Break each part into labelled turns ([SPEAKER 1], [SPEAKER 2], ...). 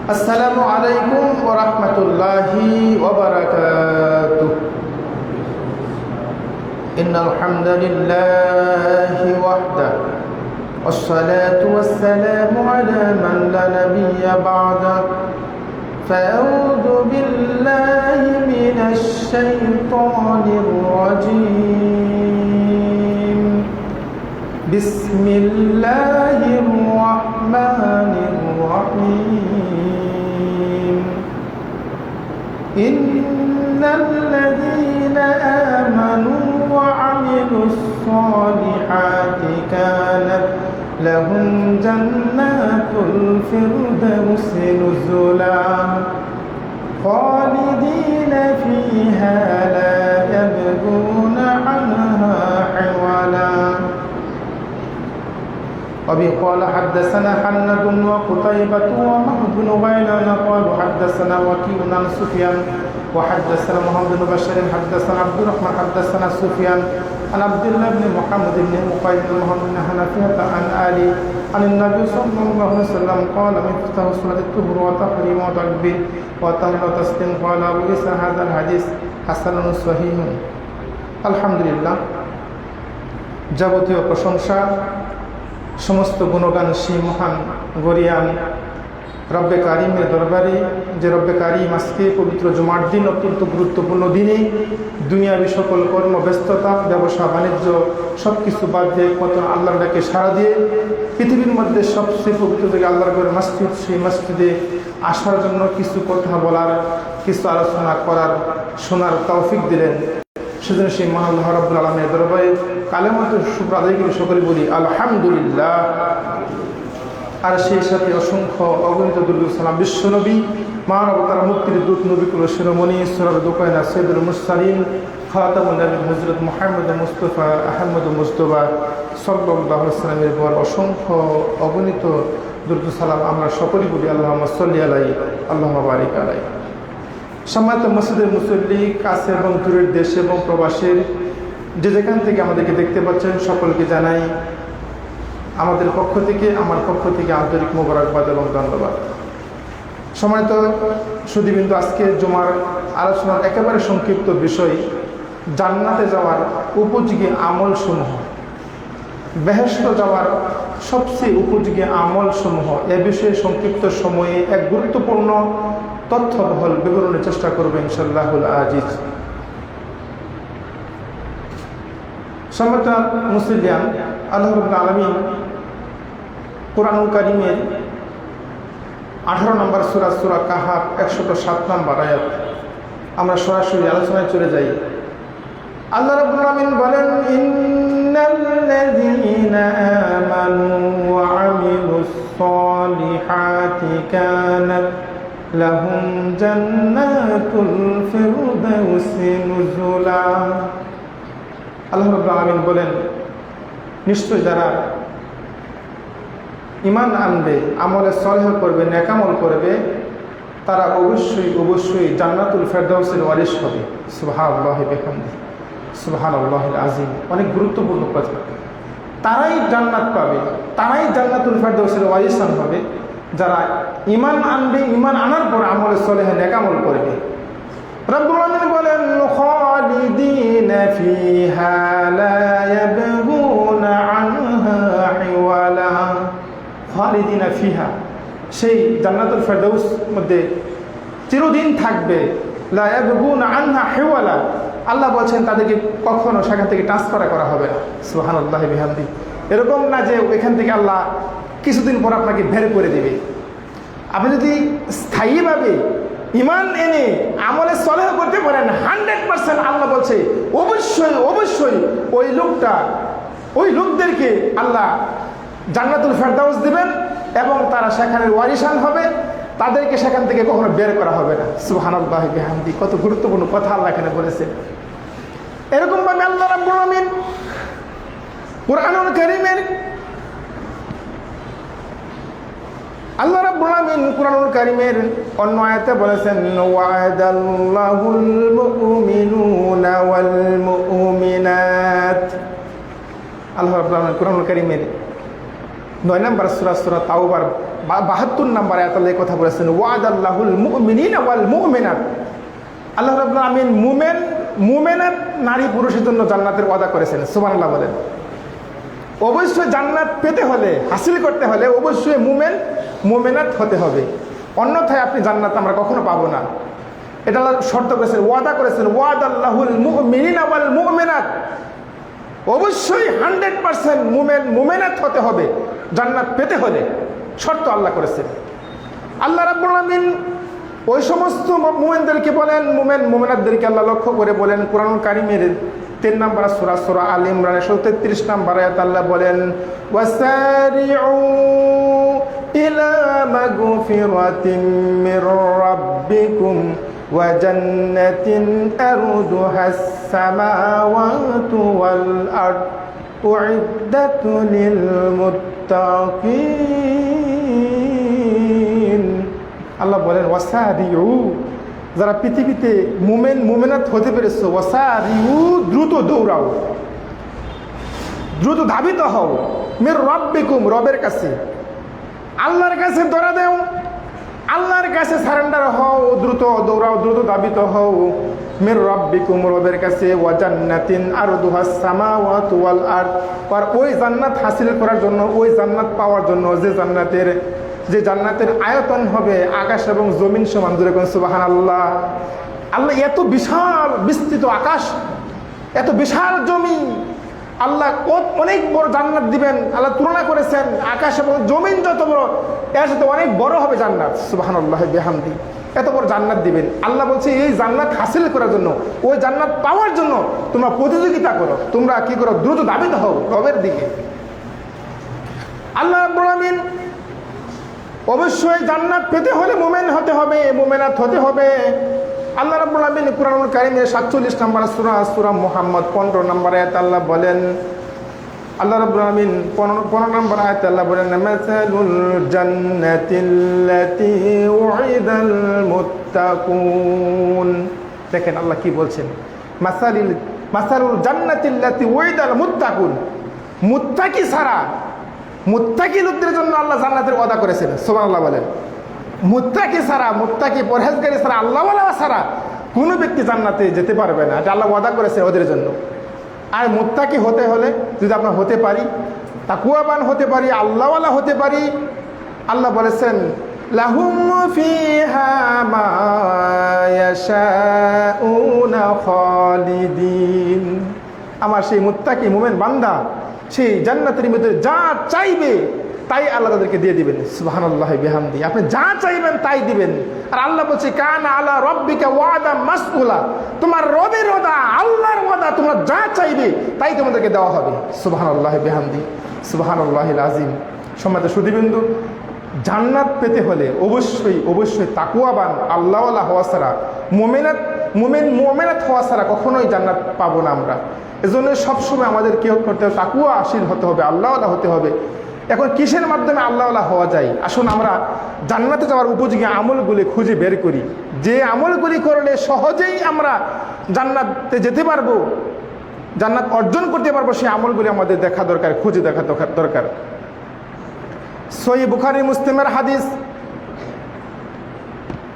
[SPEAKER 1] السلام عليكم ورحمة الله وبركاته. إن الحمد لله وحده والصلاة والسلام على من لا نبي بعده. فأعوذ بالله من الشيطان الرجيم. بسم الله الرحمن الرحيم. إن الذين آمنوا وعملوا الصالحات كانت لهم جنات الفردوس نزلا خالدين فيها لا يبغون عنها حولا. وبه قال حدثنا حناد وقتيبة ومحمد بن غيلان قال حدثنا وكيع عن سفيان وحدثنا محمد بن بشير حدثنا عبد الرحمن حدثنا سفيان عن عبد الله بن محمد بن مقيم بن محمد بن حنفية عن علي عن النبي صلى الله عليه وسلم قال مفتاح صلاة الظهر وتحريم وتكبير وتهليل وتسليم. قال أبو عيسى هذا الحديث حسن صحيح. الحمد لله, যাবতীয় প্রশংসা সমস্ত গুণগান সেই মহান গরিয়ান রব্বে কারিমের দরবারে, যে রব্বে কারিম আজকে পবিত্র জুমার দিন, অত্যন্ত গুরুত্বপূর্ণ দিনে দুনিয়াবি সকল কর্মব্যস্ততা, ব্যবসা বাণিজ্য সব কিছু বাদ দিয়ে একমাত্র আল্লাহর ডাকে সাড়া দিয়ে পৃথিবীর মধ্যে সবচেয়ে পবিত্র থেকে আল্লাহর ঘরের মসজিদ, সেই মসজিদে আসার জন্য কিছু কথা বলার, কিছু আলোচনা করার, শোনার তৌফিক দিলেন। সেজন্য সেই মহান আল্লাহ রাব্বুল আলামিনের দরবারে কালেমাত শুকর আদায় করে সকলে বলি আলহামদুলিল্লাহ। আর সেই সাথে অসংখ্য অগণিত দুরূদ সালাম বিশ্বনবী মানবতার মুক্তির দূত নবী কুল শিরোমণি সূরার দোকায়না সাইয়্যিদুল মুরসালিন খাতামুন নবী হযরত মুহাম্মদ মুস্তাফা আহমদ মুজতবা সাল্লাল্লাহু আলাইহি ওয়াসাল্লামের উপর অসংখ্য অগণিত দুরূদ সালাম আমরা সকলেই বলি আল্লাহুম্মা সাল্লি আলাইহি আল্লাহুম্মা বারিক আলাইহি। সম্মানিত মসজিদের মুসল্লি, কাছে এবং দূরের দেশ এবং প্রবাসের যে যেখান থেকে আমাদেরকে দেখতে পাচ্ছেন সকলকে জানাই আমাদের পক্ষ থেকে, আমার পক্ষ থেকে আন্তরিক মোবারকবাদ এবং ধন্যবাদ। সম্মানিত সুধীবৃন্দ, আজকে জুমার আলোচনার একেবারে সংক্ষিপ্ত বিষয় জান্নাতে যাওয়ার উপযোগী আমলসমূহ, বেহেশত যাওয়ার সবচেয়ে উপযোগী আমলসমূহ, এ বিষয়ে সংক্ষিপ্ত সময়ে এক গুরুত্বপূর্ণ তথ্যবহল বিবরণের চেষ্টা করবে ইনশাআল্লাহুল আজিজ। সম্মানিত মুসলিয়ান, আল্লাহ রাব্বুল আলামিন কুরআনুল কারীমের 18 নম্বর সূরা, সূরা কাহাফ 107 নম্বর আয়াত, আমরা সরাসরি আলোচনায় চলে যাই। আল্লাহ রাব্বুল আলামিন বলেন, ইন্নাল্লাযীনা আমানু ওয়া আমিলুস সালিহাতি কানাত লাহুম জান্নাতুল ফিরদাউসি নুজুলা। আল্লাহ রাব্বুল আলামিন বলেন, নিশ্চয় যারা ঈমান আনবে, আমলে সালেহ করবে, নেক আমল করবে, তারা অবশ্যই অবশ্যই জান্নাতুল ফিরদাউসের ওয়ারিস হবে। সুবহানাল্লাহি বিহামদিহি, সুবহানাল্লাহিল আযীম। অনেক গুরুত্বপূর্ণ কথা। তারাই জান্নাত পাবে, তারাই জান্নাতুল ফিরদাউসের ওয়ারিসান হবে যারা ঈমান আনবে, ঈমান আনার পর আমলে সালেহ নেক আমল করবে। রব্বুল আলামিন বলেন, খালিদিনা ফিহা লা ইয়াবগুনা আনহা হিওয়ালা। খালিদিনা ফিহা, সেই জান্নাতুল ফিরদাউস মধ্যে চিরদিন থাকবে। লা ইয়াবগুনা আনহা হিওয়ালা, আল্লাহ বলছেন তাদেরকে কখনো সেখান থেকে ট্রান্সফার করা হবে না। সুবহানাল্লাহি বিহামদিহি। এরকম না যে এখান থেকে আল্লাহ কিছুদিন পর আপনাকে বের করে দেবে। আপনি যদি স্থায়ীভাবে ঈমান এনে আমলে সালেহ করতে পারেন, 100% আল্লাহ বলছে অবশ্যই অবশ্যই ওই লোকদেরকে আল্লাহ জান্নাতুল ফিরদাউস দিবেন এবং তারা সেখানের ওয়ারিসান হবে, তাদেরকে সেখান থেকে কখনো বের করা হবে না। সুবহানাল্লাহি বিহামদিহি। কত গুরুত্বপূর্ণ কথা আল্লাহ এখানে বলেছেন। এরকম ভাবে আল্লাহ রাব্বুল আলামিন কুরআনুল কারীমের আল্লাহ রাব্বুল আলামিন কুরআনুল কারীমের অন্য আয়াতে বলেছেন, ওয়া'দাল্লাহুল মুমিনুনা ওয়াল মুমিনাত। আল্লাহ রাব্বুল আলামিন কুরআনুল কারীমের 9 নম্বর সূরা, সূরা তাওবার 72 নম্বর আয়াত আল্লাহ এই কথা বলেছেন, ওয়াদাল্লাহুল মুমিনিনা ওয়াল মুমিনাত। আল্লাহ রাব্বুল আলামিন মুমিনাত নারী পুরুষের জন্য জান্নাতের ওয়াদা করেছেন। সুবহানাল্লাহ বলেন। অবশ্যই জান্নাত পেতে হলে, হাসিল করতে হলে অবশ্যই মুমিনাত হতে হবে, অন্যথায় আপনি জান্নাত আমরা কখনো পাবো না। এটা আল্লাহ শর্ত করেছেন, ওয়াদা করেছেন, ওয়াদাল্লাহুল মুমিনিনা ওয়াল মুমিনাত। অবশ্যই 100% মুমিনাত হতে হবে জান্নাত পেতে হলে, শর্ত আল্লাহ করেছেন। আল্লাহ রাব্বুল আলামিন ওই সমস্ত মুমিনদেরকে বলেন, মুমিনাতদেরকে আল্লাহ লক্ষ্য করে বলেন কোরআনুল কারীমের 3 নম্বর সূরা আল ইমরানের 33 নম্বর আয়াত আল্লাহ বলেন, ওয়াসারিউ ইলা মাগফিরাতিম মির রাব্বিকুম ওয়া জান্নাতিন আরদুহাস সামাওয়াতু ওয়াল আরদ উইদ্দাত লিল মুত্তাকিন। আল্লাহ বলেন ওয়াসারিউ, যারা পৃথিবীতে মুমিনাত হতে পেরেছো, ওয়াসারিউ দ্রুত দৌড়াও, দ্রুত ধাবিত হও, মির রাব্বিকুম রবের কাছে, আল্লাহর কাছে দৌড়া দেও, আল্লাহর কাছে সারেন্ডার হও, দ্রুত দৌড়াও, দ্রুত ধাবিত হও, মির রাব্বিকুম রবের কাছে, ওয়া জান্নাতিন আরদুহাস সামাওয়াতু ওয়াল আরদ। আর ওই জান্নাত হাসিল করার জন্য, ওই জান্নাত পাওয়ার জন্য যে জান্নাতের আয়তন হবে আকাশ এবং জমিন সমান। জোরে কোন সুবহানাল্লাহ। আল্লাহ এত বিশাল বিস্তৃত আকাশ, এত বিশাল জমি, আল্লাহ অনেক বড় জান্নাত দিবেন। আল্লাহ তুলনা করেছেন আকাশ এবং জমিন যত বড়, এর সাথে অনেক বড় হবে জান্নাত। সুবহানাল্লাহ বিহামদি। এত বড় জান্নাত দিবেন। আল্লাহ বলছে এই জান্নাত হাসিল করার জন্য, ওই জান্নাত পাওয়ার জন্য তোমরা প্রতিযোগিতা করো, তোমরা কি করো, দ্রুত ধাবিত হও রবের দিকে। আল্লাহ রাব্বুল আলামিন অবশ্যই জান্নাত পেতে হলে মুমিন হতে হবে, মুমিনাত হতে হবে। আল্লাহ রাব্বুল আলামিন কুরআনুল কারীমের 47 নম্বর সূরা মুহাম্মদ 15 নম্বর আয়াত আল্লাহ বলেন, আল্লাহ রাব্বুল আলামিন 15 নম্বর আয়াত আল্লাহ বলেন, মাসালুল জান্নাতিল্লাতী উইদাল মুত্তাকুন। দেখেন আল্লাহ কি বলছেন, মাসালুল জান্নাতিল্লাতী উইদাল মুত্তাকুন। মুত্তাকি ছাড়া, মুত্তাকি লোকদের জন্য আল্লাহ জান্নাতের ওয়াদা করেছেন। সুবহানাল্লাহ বলেন। মুত্তাকি ছাড়া, মুত্তাকি পরহেজগারী ছাড়া, আল্লাহওয়ালা ছাড়া কোনো ব্যক্তি জান্নাতে যেতে পারবে না, এটা আল্লাহ ওয়াদা করেছে ওদের জন্য। আর মুত্তাকি হতে হলে যদি আমরা হতে পারি, তাকওয়াবান হতে পারি, আল্লাহওয়ালা হতে পারি, আল্লাহ বলেছেন লাহুম ফিহা মা ইয়াশাউনা খালিদিন। আমার সেই মুত্তাকি মুমিন বান্দা সেই জান্নাতের ভিতরে যা চাইবে তাই আল্লাহ তাদেরকে দিয়ে দিবেন। সুবহানাল্লাহি বিহামদি। আপনি যা চাইবেন তাই দিবেন। আর আল্লাহ বলছে কানা আলা রাব্বিকা ওয়াদা মাসউলা। তোমার রবের ওয়াদা, আল্লাহর ওয়াদা, তোমরা যা চাইবে তাই তোমাদেরকে দেওয়া হবে। সুবহানাল্লাহি বিহামদি, সুবহানাল্লাহিল আযীম। সম্মানিত সুধীবৃন্দু, জান্নাত পেতে হলে অবশ্যই তাকওয়াবান, আল্লাহওয়ালা হওয়া ছাড়া, মুমিনাত হওয়া ছাড়া কখনোই জান্নাত পাবো না আমরা। এজন্য সবসময় আমাদের কি করতে হবে, তাকওয়াশীল হতে হবে, আল্লাহওয়ালা হতে হবে। এখন কিসের মাধ্যমে আল্লাহওয়ালা হওয়া যায়? আসুন আমরা জান্নাতে যাওয়ার উপযোগী আমলগুলি খুঁজে বের করি, যে আমলগুলি করলে সহজেই আমরা জান্নাতে যেতে পারবো, জান্নাত অর্জন করতে পারবো, সেই আমলগুলি আমাদের দেখা দরকার, খুঁজে দেখা দরকার। সহিহ বুখারী মুসলিমের হাদিস,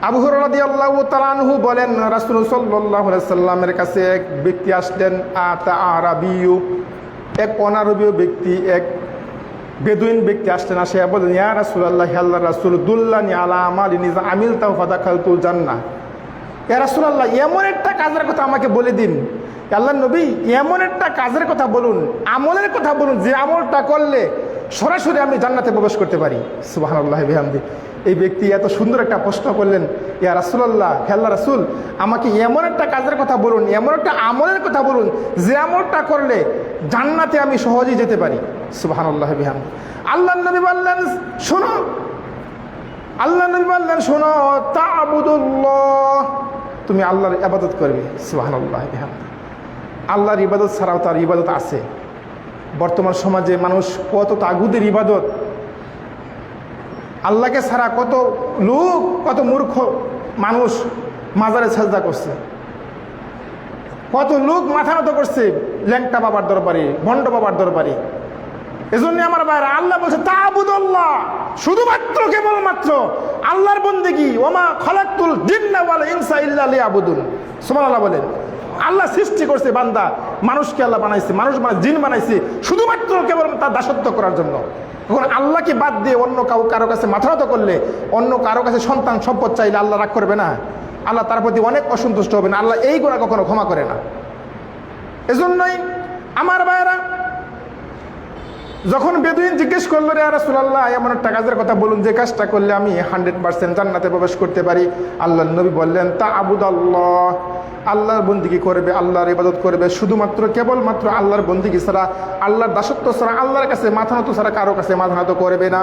[SPEAKER 1] আবু হুরায়রা রাদিয়াল্লাহু তাআলা আনহু বলেন, রাসূল সাল্লাল্লাহু আলাইহি সাল্লামের কাছে এক ব্যক্তি আসলেন, আরাবিয়্যু, এক অনারবীয় ব্যক্তি, এক বেদুইন ব্যক্তি আসলেন। আসে বলেন, ইয়া রাসূলুল্লাহ, হে আল্লাহর রাসূল, দুল্লানি আলা আমালিন ইযা আমিলতাহু ফাদাখালতুল জান্নাহ। ইয়া রাসূলুল্লাহ, এমন একটা কাজের কথা আমাকে বলে দিন। আল্লাহর নবী, এমন একটা কাজের কথা বলুন, আমলের কথা বলুন, যে আমলটা করলে সরাসরি আমি জান্নাতে প্রবেশ করতে পারি। সুবহানাল্লাহি বিহামদি। এই ব্যক্তি এত সুন্দর একটা প্রশ্ন করলেন, ইয়া রাসূলুল্লাহ, হে আল্লাহর রাসূল, আমাকে এমন একটা কাজের কথা বলুন, এমন একটা আমলের কথা বলুন, যে আমলটা করলে জান্নাতে আমি সহজেই যেতে পারি। সুবহানাল্লাহি বিহামদি। আল্লাহর নবী বললেন, শোনো, শোনো, তা'বুদুল্লাহ, তুমি আল্লাহর ইবাদত করবে। সুবহানাল্লাহি বিহামদি। আল্লাহর ইবাদত ছাড়াও তার ইবাদত আছে। বর্তমান সমাজে মানুষ কত তাগুদের ইবাদত, আল্লাহকে ছাড়া কত লোক, কত মূর্খ মানুষ মাজারে সাজদা করছে, কত লোক মাথা নত করছে ল্যাংটা বাবার দরবারে, ভণ্ড বাবার দরবারে। এজন্য আমার ভাইরা আল্লাহ বলছে তা'বুদাল্লাহ, শুধুমাত্র কেবলমাত্র আল্লাহর বন্দেগী। ওমা খালাকতুল জিন্না ওয়াল ইনসা ইল্লা লিয়াবুদুন। সুবহানাল্লাহ বলেন। আল্লাহ সৃষ্টি করছে বান্দা, মানুষকে আল্লাহ বানাইছে, মানুষ মানে জিন বানাইছে শুধুমাত্র কেবল তার দাসত্ব করার জন্য। এখন আল্লাহকে বাদ দিয়ে অন্য কারো কাছে মাথা নত করলে, অন্য কারো কাছে সন্তান সম্পদ চাইলে আল্লাহ রাগ করবে না? আল্লাহ তার প্রতি অনেক অসন্তুষ্ট হবে না। আল্লাহ এই গুনাহ কখনো ক্ষমা করে না। এজন্যই আমার ভাইরা, যখন বেদুইন জিজ্ঞেস করলো, রে রাসূলুল্লাহ এমন একটা কাজের কথা বলুন যে কাজটা করলে আমি 100% জান্নাতে প্রবেশ করতে পারি। আল্লাহর নবী বললেন তা'বুদাল্লাহ, আল্লাহর বন্দেগী করবে, আল্লাহর ইবাদত করবে, শুধুমাত্র কেবলমাত্র আল্লাহর বন্দেগী ছাড়া, আল্লাহর দাসত্ব ছাড়া, আল্লাহর কাছে মাথা নত ছাড়া কারো কাছে মাথা নত করবে না।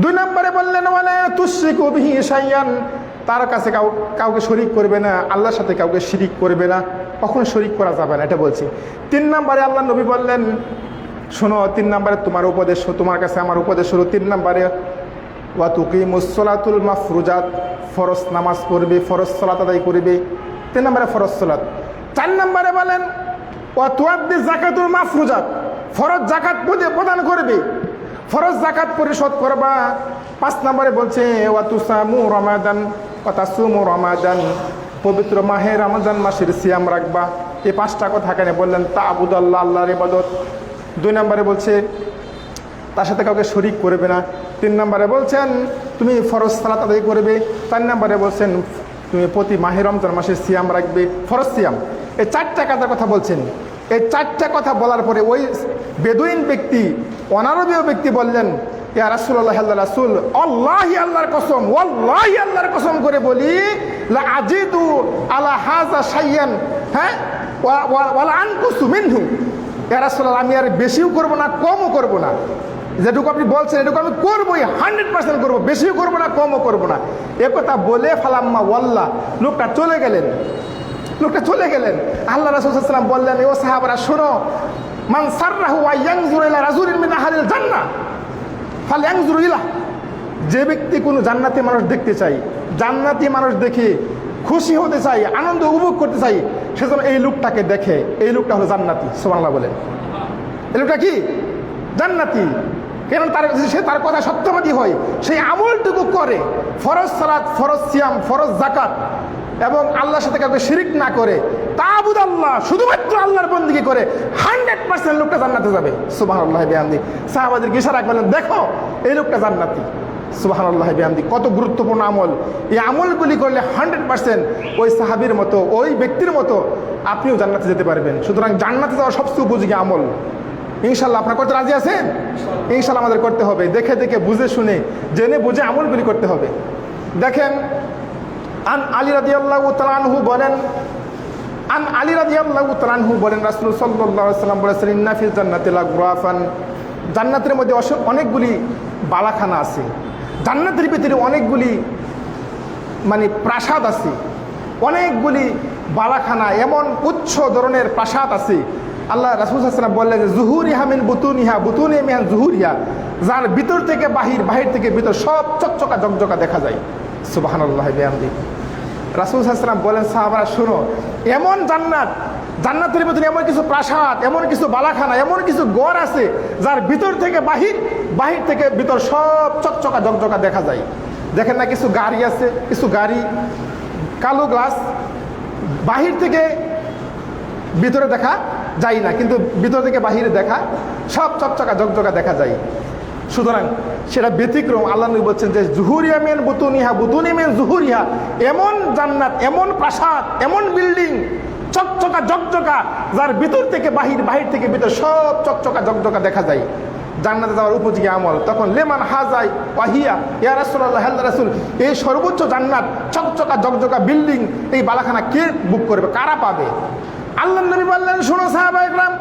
[SPEAKER 1] 2 নম্বরে বললেন ওয়ালা তুশরিকু বিহি শাইয়ান, তার কাছে কাউকে শরীক করবে না, আল্লাহর সাথে কাউকে শিরিক করবে না, কখনো শরীক করা যাবে না, এটা বলছি। 3 নম্বরে আল্লাহ নবী বললেন, শোনো, 3 নম্বরে তোমার উপদেশ, তোমার কাছে আমার উপদেশ হলো 3 নম্বরে ওয়া তুকিমুস সালাতুল মাফরুজাত, ফরজ নামাজ পড়বে, ফরজ সালাত আদায় করবে। 3 নম্বরে ফরজ সালাত। 4 নম্বরে বলেন ওয়া তুআদ্দি যাকাতুল মাফরুজাত, ফরজ যাকাত প্রদান করবে, ফরজ যাকাত পরিশোধ করবা। 5 নম্বরে বলছে ওয়া তুসামু রমাদান ওয়া তাসুমু রমাদান, পবিত্র মাহে রমজান মাসের সিয়াম রাখবা। এই 5টা কথা এখানে বললেন তা'বুদাল্লাহ, আল্লাহর ইবাদত। 2 নম্বরে বলছে তার সাথে কাউকে শরীক করবে না। 3 নম্বরে বলছেন তুমি ফরজ সালাত আদায় করবে। 4 নম্বরে বলছেন তুমি প্রতি মাহে রমজান মাসে সিয়াম রাখবে, ফরজ সিয়াম। এই 4টা কাজের কথা বলছেন। এই 4টা কথা বলার পরে ওই বেদুইন ব্যক্তি, অনারবীয় ব্যক্তি বললেন, ইয়া রাসূলুল্লাহ, আল্লাহ রাসূল, আল্লাহি, আল্লাহর কসম, ওয়াল্লাহি, আল্লাহর কসম করে বলি, লা আজিদু আলা হাযা শাইয়ান, হ্যাঁ, ওয়ালা আনকুসু মিনহু। ইয়া রাসূলুল্লাহ, আমি আর বেশিও করব না, কমও করব না, যেটুকু আপনি বলছেন এটুকু আমি করবোই, 100% করবো, বেশিও করবো না, কমও করবো না। এ কথা বলে ফালাম্মা ওয়াল্লাহ, লোকটা চলে গেলেন। আল্লাহ রাসূল সাল্লাল্লাহু আলাইহি ওয়াসাল্লাম বললেন, ও সাহাবারা শোনো, মান সাররাহু ওয়া ইয়ানজুরু ইলা রাজুলিন মিন আহলিল জান্নাহ ফালয়ানজুরু ইলাহ, যে ব্যক্তি কোনো জান্নাতি মানুষ দেখতে চাই, জান্নাতি মানুষ দেখে খুশি হতে চাই, আনন্দ উপভোগ করতে চাই, সেজন্য এই লোকটাকে দেখে। এই লোকটা হলো জান্নাতি। সুবহানাল্লাহ বলেন। এই লোকটা কি? জান্নাতি। কারণ সে তার কথা সত্যবাদী হয়, সেই আমলটুকু করে, ফরজ সালাত, ফরজ সিয়াম, ফরজ যাকাত, এবং আল্লাহর সাথে কাউকে শিরিক না করে, তা'বুদাল্লাহ, শুধুমাত্র আল্লাহর বন্দেগী করে, 100% লোকটা জান্নাতে যাবে। সুবহানাল্লাহি বিহামদি। সাহাবাদেরকে ইশারা করলেন, দেখো এই লোকটা জান্নাতি। সুবহানাল্লাহি বিহামদি। কত গুরুত্বপূর্ণ আমল! এই আমলগুলি করলে 100% ওই সাহাবীর মতো, ওই ব্যক্তির মতো আপনিও জান্নাতে যেতে পারবেন। সুতরাং জান্নাতে যাওয়া সবচেয়ে উপযোগী আমল। ইনশাল্লাহ আপনারা করতে রাজি আছেন? ইনশাল্লাহ আমাদের করতে হবে, দেখে দেখে বুঝে শুনে জেনে বুঝে আমলগুলি করতে হবে। দেখেন, আন আলী রাদিয়াল্লাহু তাআলা আনহু বলেন, রাসূল সাল্লাল্লাহু আলাইহি ওয়াসাল্লাম বলেছেন, ইন্না ফিল জান্নাতি লাগুরাফান, জান্নাতের মধ্যে অনেকগুলি বালাখানা আছে, জান্নাতের ভিতরে অনেকগুলি মানে প্রাসাদ আছে, অনেকগুলি বালাখানা, এমন উচ্চ ধরনের প্রাসাদ আছে। আল্লাহ রাসূল সাল্লাল্লাহু আলাইহি ওয়াসাল্লাম বললেন যে যুহুরিহা মিন বুতুনিহা, বুতুনিহা মিন যুহুরিহা, যার ভিতর থেকে বাহির, বাহির থেকে ভিতর সব চকচকা জকজকা দেখা যায়। সুবহানাল্লাহি বিহামদিহি। রাসূল সাল্লাল্লাহু আলাইহি ওয়াসাল্লাম বলেন, সাহাবারা শুনো, এমন জান্নাতের ভিতরে এমন কিছু প্রাসাদ, এমন কিছু বালাখানা, এমন কিছু ঘর আছে, যার ভিতর থেকে বাহির, বাহির থেকে ভিতর সব চকচকা জকজকা দেখা যায়। দেখেন না, কিছু গাড়ি আছে, কিছু গাড়ি কালো গ্লাস, বাহির থেকে ভিতরে দেখা যায় না, কিন্তু ভিতর থেকে বাহিরে দেখা সব চকচকা জকজকা দেখা যায়। সুতরাং সেটা ব্যতিক্রম। আল্লাহ নবী বলছেন যে যুহুরিয়া মিন বুতুনিহা, বুতুনি মিন যুহুরিহা, এমন জান্নাত, এমন প্রাসাদ, এমন বিল্ডিং, চকচকা জকজকা, যার ভিতর থেকে বাহির, বাহির থেকে ভিতর সব চকচকা জকজকা দেখা যায়। জান্নাতে যাওয়ার উপযোগী আমল। তখন লেমান হাজাই ওয়াহিয়া, ইয়া রাসূলুল্লাহ, আল্লাহ রাসূল, এই সর্বোচ্চ জান্নাত, চকচকা জকজকা বিল্ডিং, এই বালাখানা কে বুক করবে, কারা পাবে? আল্লাহ নবী বললেন, শোনো সাহাবায়ে কেরাম,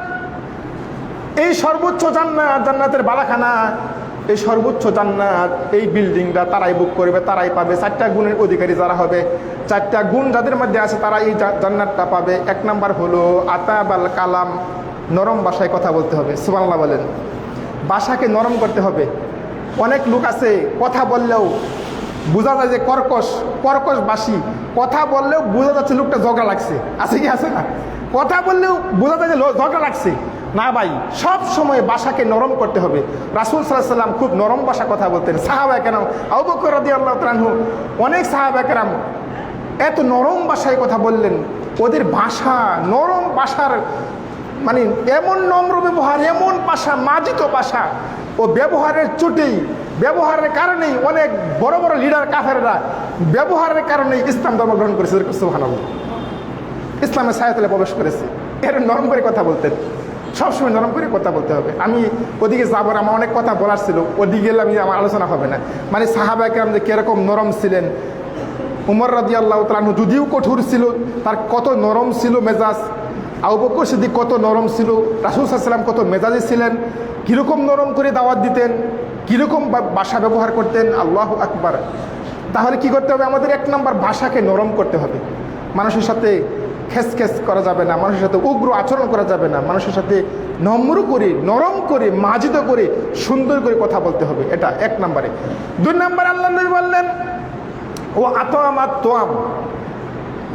[SPEAKER 1] এই সর্বোচ্চ জান্নাত, জান্নাতের বালাখানা, এই সর্বোচ্চ জান্নাত, এই বিল্ডিংটা তারাই বুক করবে, তারাই পাবে। 4টা গুণের অধিকারী যারা হবে, 4টা গুণ যাদের মধ্যে আছে, তারা এই জান্নাতটা পাবে। 1 নাম্বার হলো আতাবাল কালাম, নরম ভাষায় কথা বলতে হবে। সুবহানাল্লাহ বলেন। ভাষাকে নরম করতে হবে। অনেক লোক আছে কথা বললেও বোঝা যায় যে কর্কশ বাসি, কথা বললেও বোঝা যাচ্ছে লোকটা ঝগড়া লাগছে, আছে কি আছে না? কথা বললেও বোঝা যায় যে ঝগড়া লাগছে, না ভাই, সব সময় ভাষাকে নরম করতে হবে। রাসূল সাল্লাল্লাহু আলাইহি ওয়াসাল্লাম খুব নরম ভাষা কথা বলতেন। সাহাবায়ে কেরাম, আবু বকর রাদিয়াল্লাহু তাআলা আনহু, অনেক সাহাবায়ে কেরাম এত নরম ভাষায় কথা বললেন। ওদের ভাষা নরম, ভাষার মানে এমন নম্র ব্যবহার, এমন ভাষা, মার্জিত ভাষা, ও ব্যবহারের চোটেই, ব্যবহারের কারণেই অনেক বড় বড় লিডার কাফেররা ব্যবহারের কারণেই ইসলাম ধর্ম গ্রহণ করেছে। সুবহানাল্লাহ, ইসলামের ছায়াতলে প্রবেশ করেছে। এর নরম করে কথা বলতেন, সবসময় নরম করে কথা বলতে হবে। আমি ওদিকে যাবো না, আমার অনেক কথা বলার ছিল, ওদিকে গেলে আমার আলোচনা হবে না। মানে সাহাবায়ে কেরাম যে কিরকম নরম ছিলেন। উমর রাদিয়াল্লাহু তাআলা আনহু যদিও কঠোর ছিল, তার কত নরম ছিল মেজাজ। আবু বকর সিদ্দিক কত নরম ছিল, রাসূল সাল্লাল্লাহু আলাইহি ওয়াসাল্লাম কত মেজাজি ছিলেন, কীরকম নরম করে দাওয়াত দিতেন, কীরকম ভাষা ব্যবহার করতেন। আল্লাহু আকবার। তাহলে কি করতে হবে? আমাদের এক নম্বর ভাষাকে নরম করতে হবে। মানুষের সাথে খেস করা যাবে না, মানুষের সাথে উগ্র আচরণ করা যাবে না, মানুষের সাথে নম্র করে, নরম করে, মার্জিত করে, সুন্দর করে কথা বলতে হবে। এটা এক নম্বরে। দুই নম্বরে আল্লাহ নবী বললেন, ও আতআমাত তোয়াম,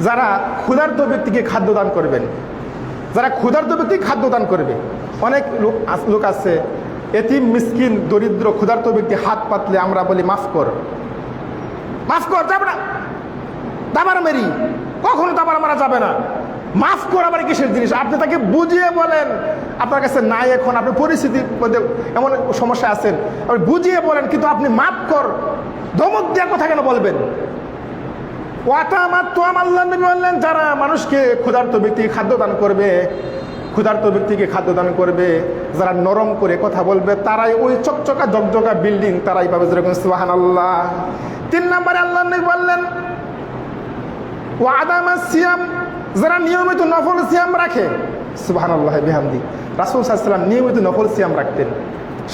[SPEAKER 1] যারা ক্ষুধার্ত ব্যক্তিকে খাদ্য দান করবেন, যারা ক্ষুধার্ত ব্যক্তি খাদ্য দান করবে। অনেক লোক আছে, এতিম, মিসকিন, দরিদ্র, ক্ষুধার্ত ব্যক্তি হাত পাতলে আমরা বলি মাফ কর, মাফ কর, যাবে না, দাবার মেরি, কখনো দাবার মারা যাবে না। মাফ কর আবার কিসের জিনিস? আপনি তাকে বুঝিয়ে বলেন, আপনার কাছে নাই এখন, আপনি পরিস্থিতির মধ্যে এমন সমস্যা আছেন, আপনি বুঝিয়ে বলেন, কিন্তু আপনি মাফ কর ধমক দেওয়ার কথা কেন বলবেন? ওয়াতামাত তোয়াম, আল্লাহ নবী বললেন, যারা মানুষকে ক্ষুধার্ত ব্যক্তিকে খাদ্য দান করবে, ক্ষুধার্ত ব্যক্তিকে খাদ্য দান করবে, যারা নরম করে কথা বলবে, তারাই ওই চকচকা জকজকা বিল্ডিং তারাই পাবে। যেরকম সুবহানাল্লাহ। তিন নম্বরে আল্লাহ নবী বললেন, ওয়াদামাস সিয়াম, যারা নিয়মিত নফল সিয়াম রাখে। সুবহানাল্লাহ বিহামদি। রাসূল সাল্লাল্লাহু আলাইহি ওয়াসাল্লাম নিয়মিত নফল সিয়াম রাখতেন।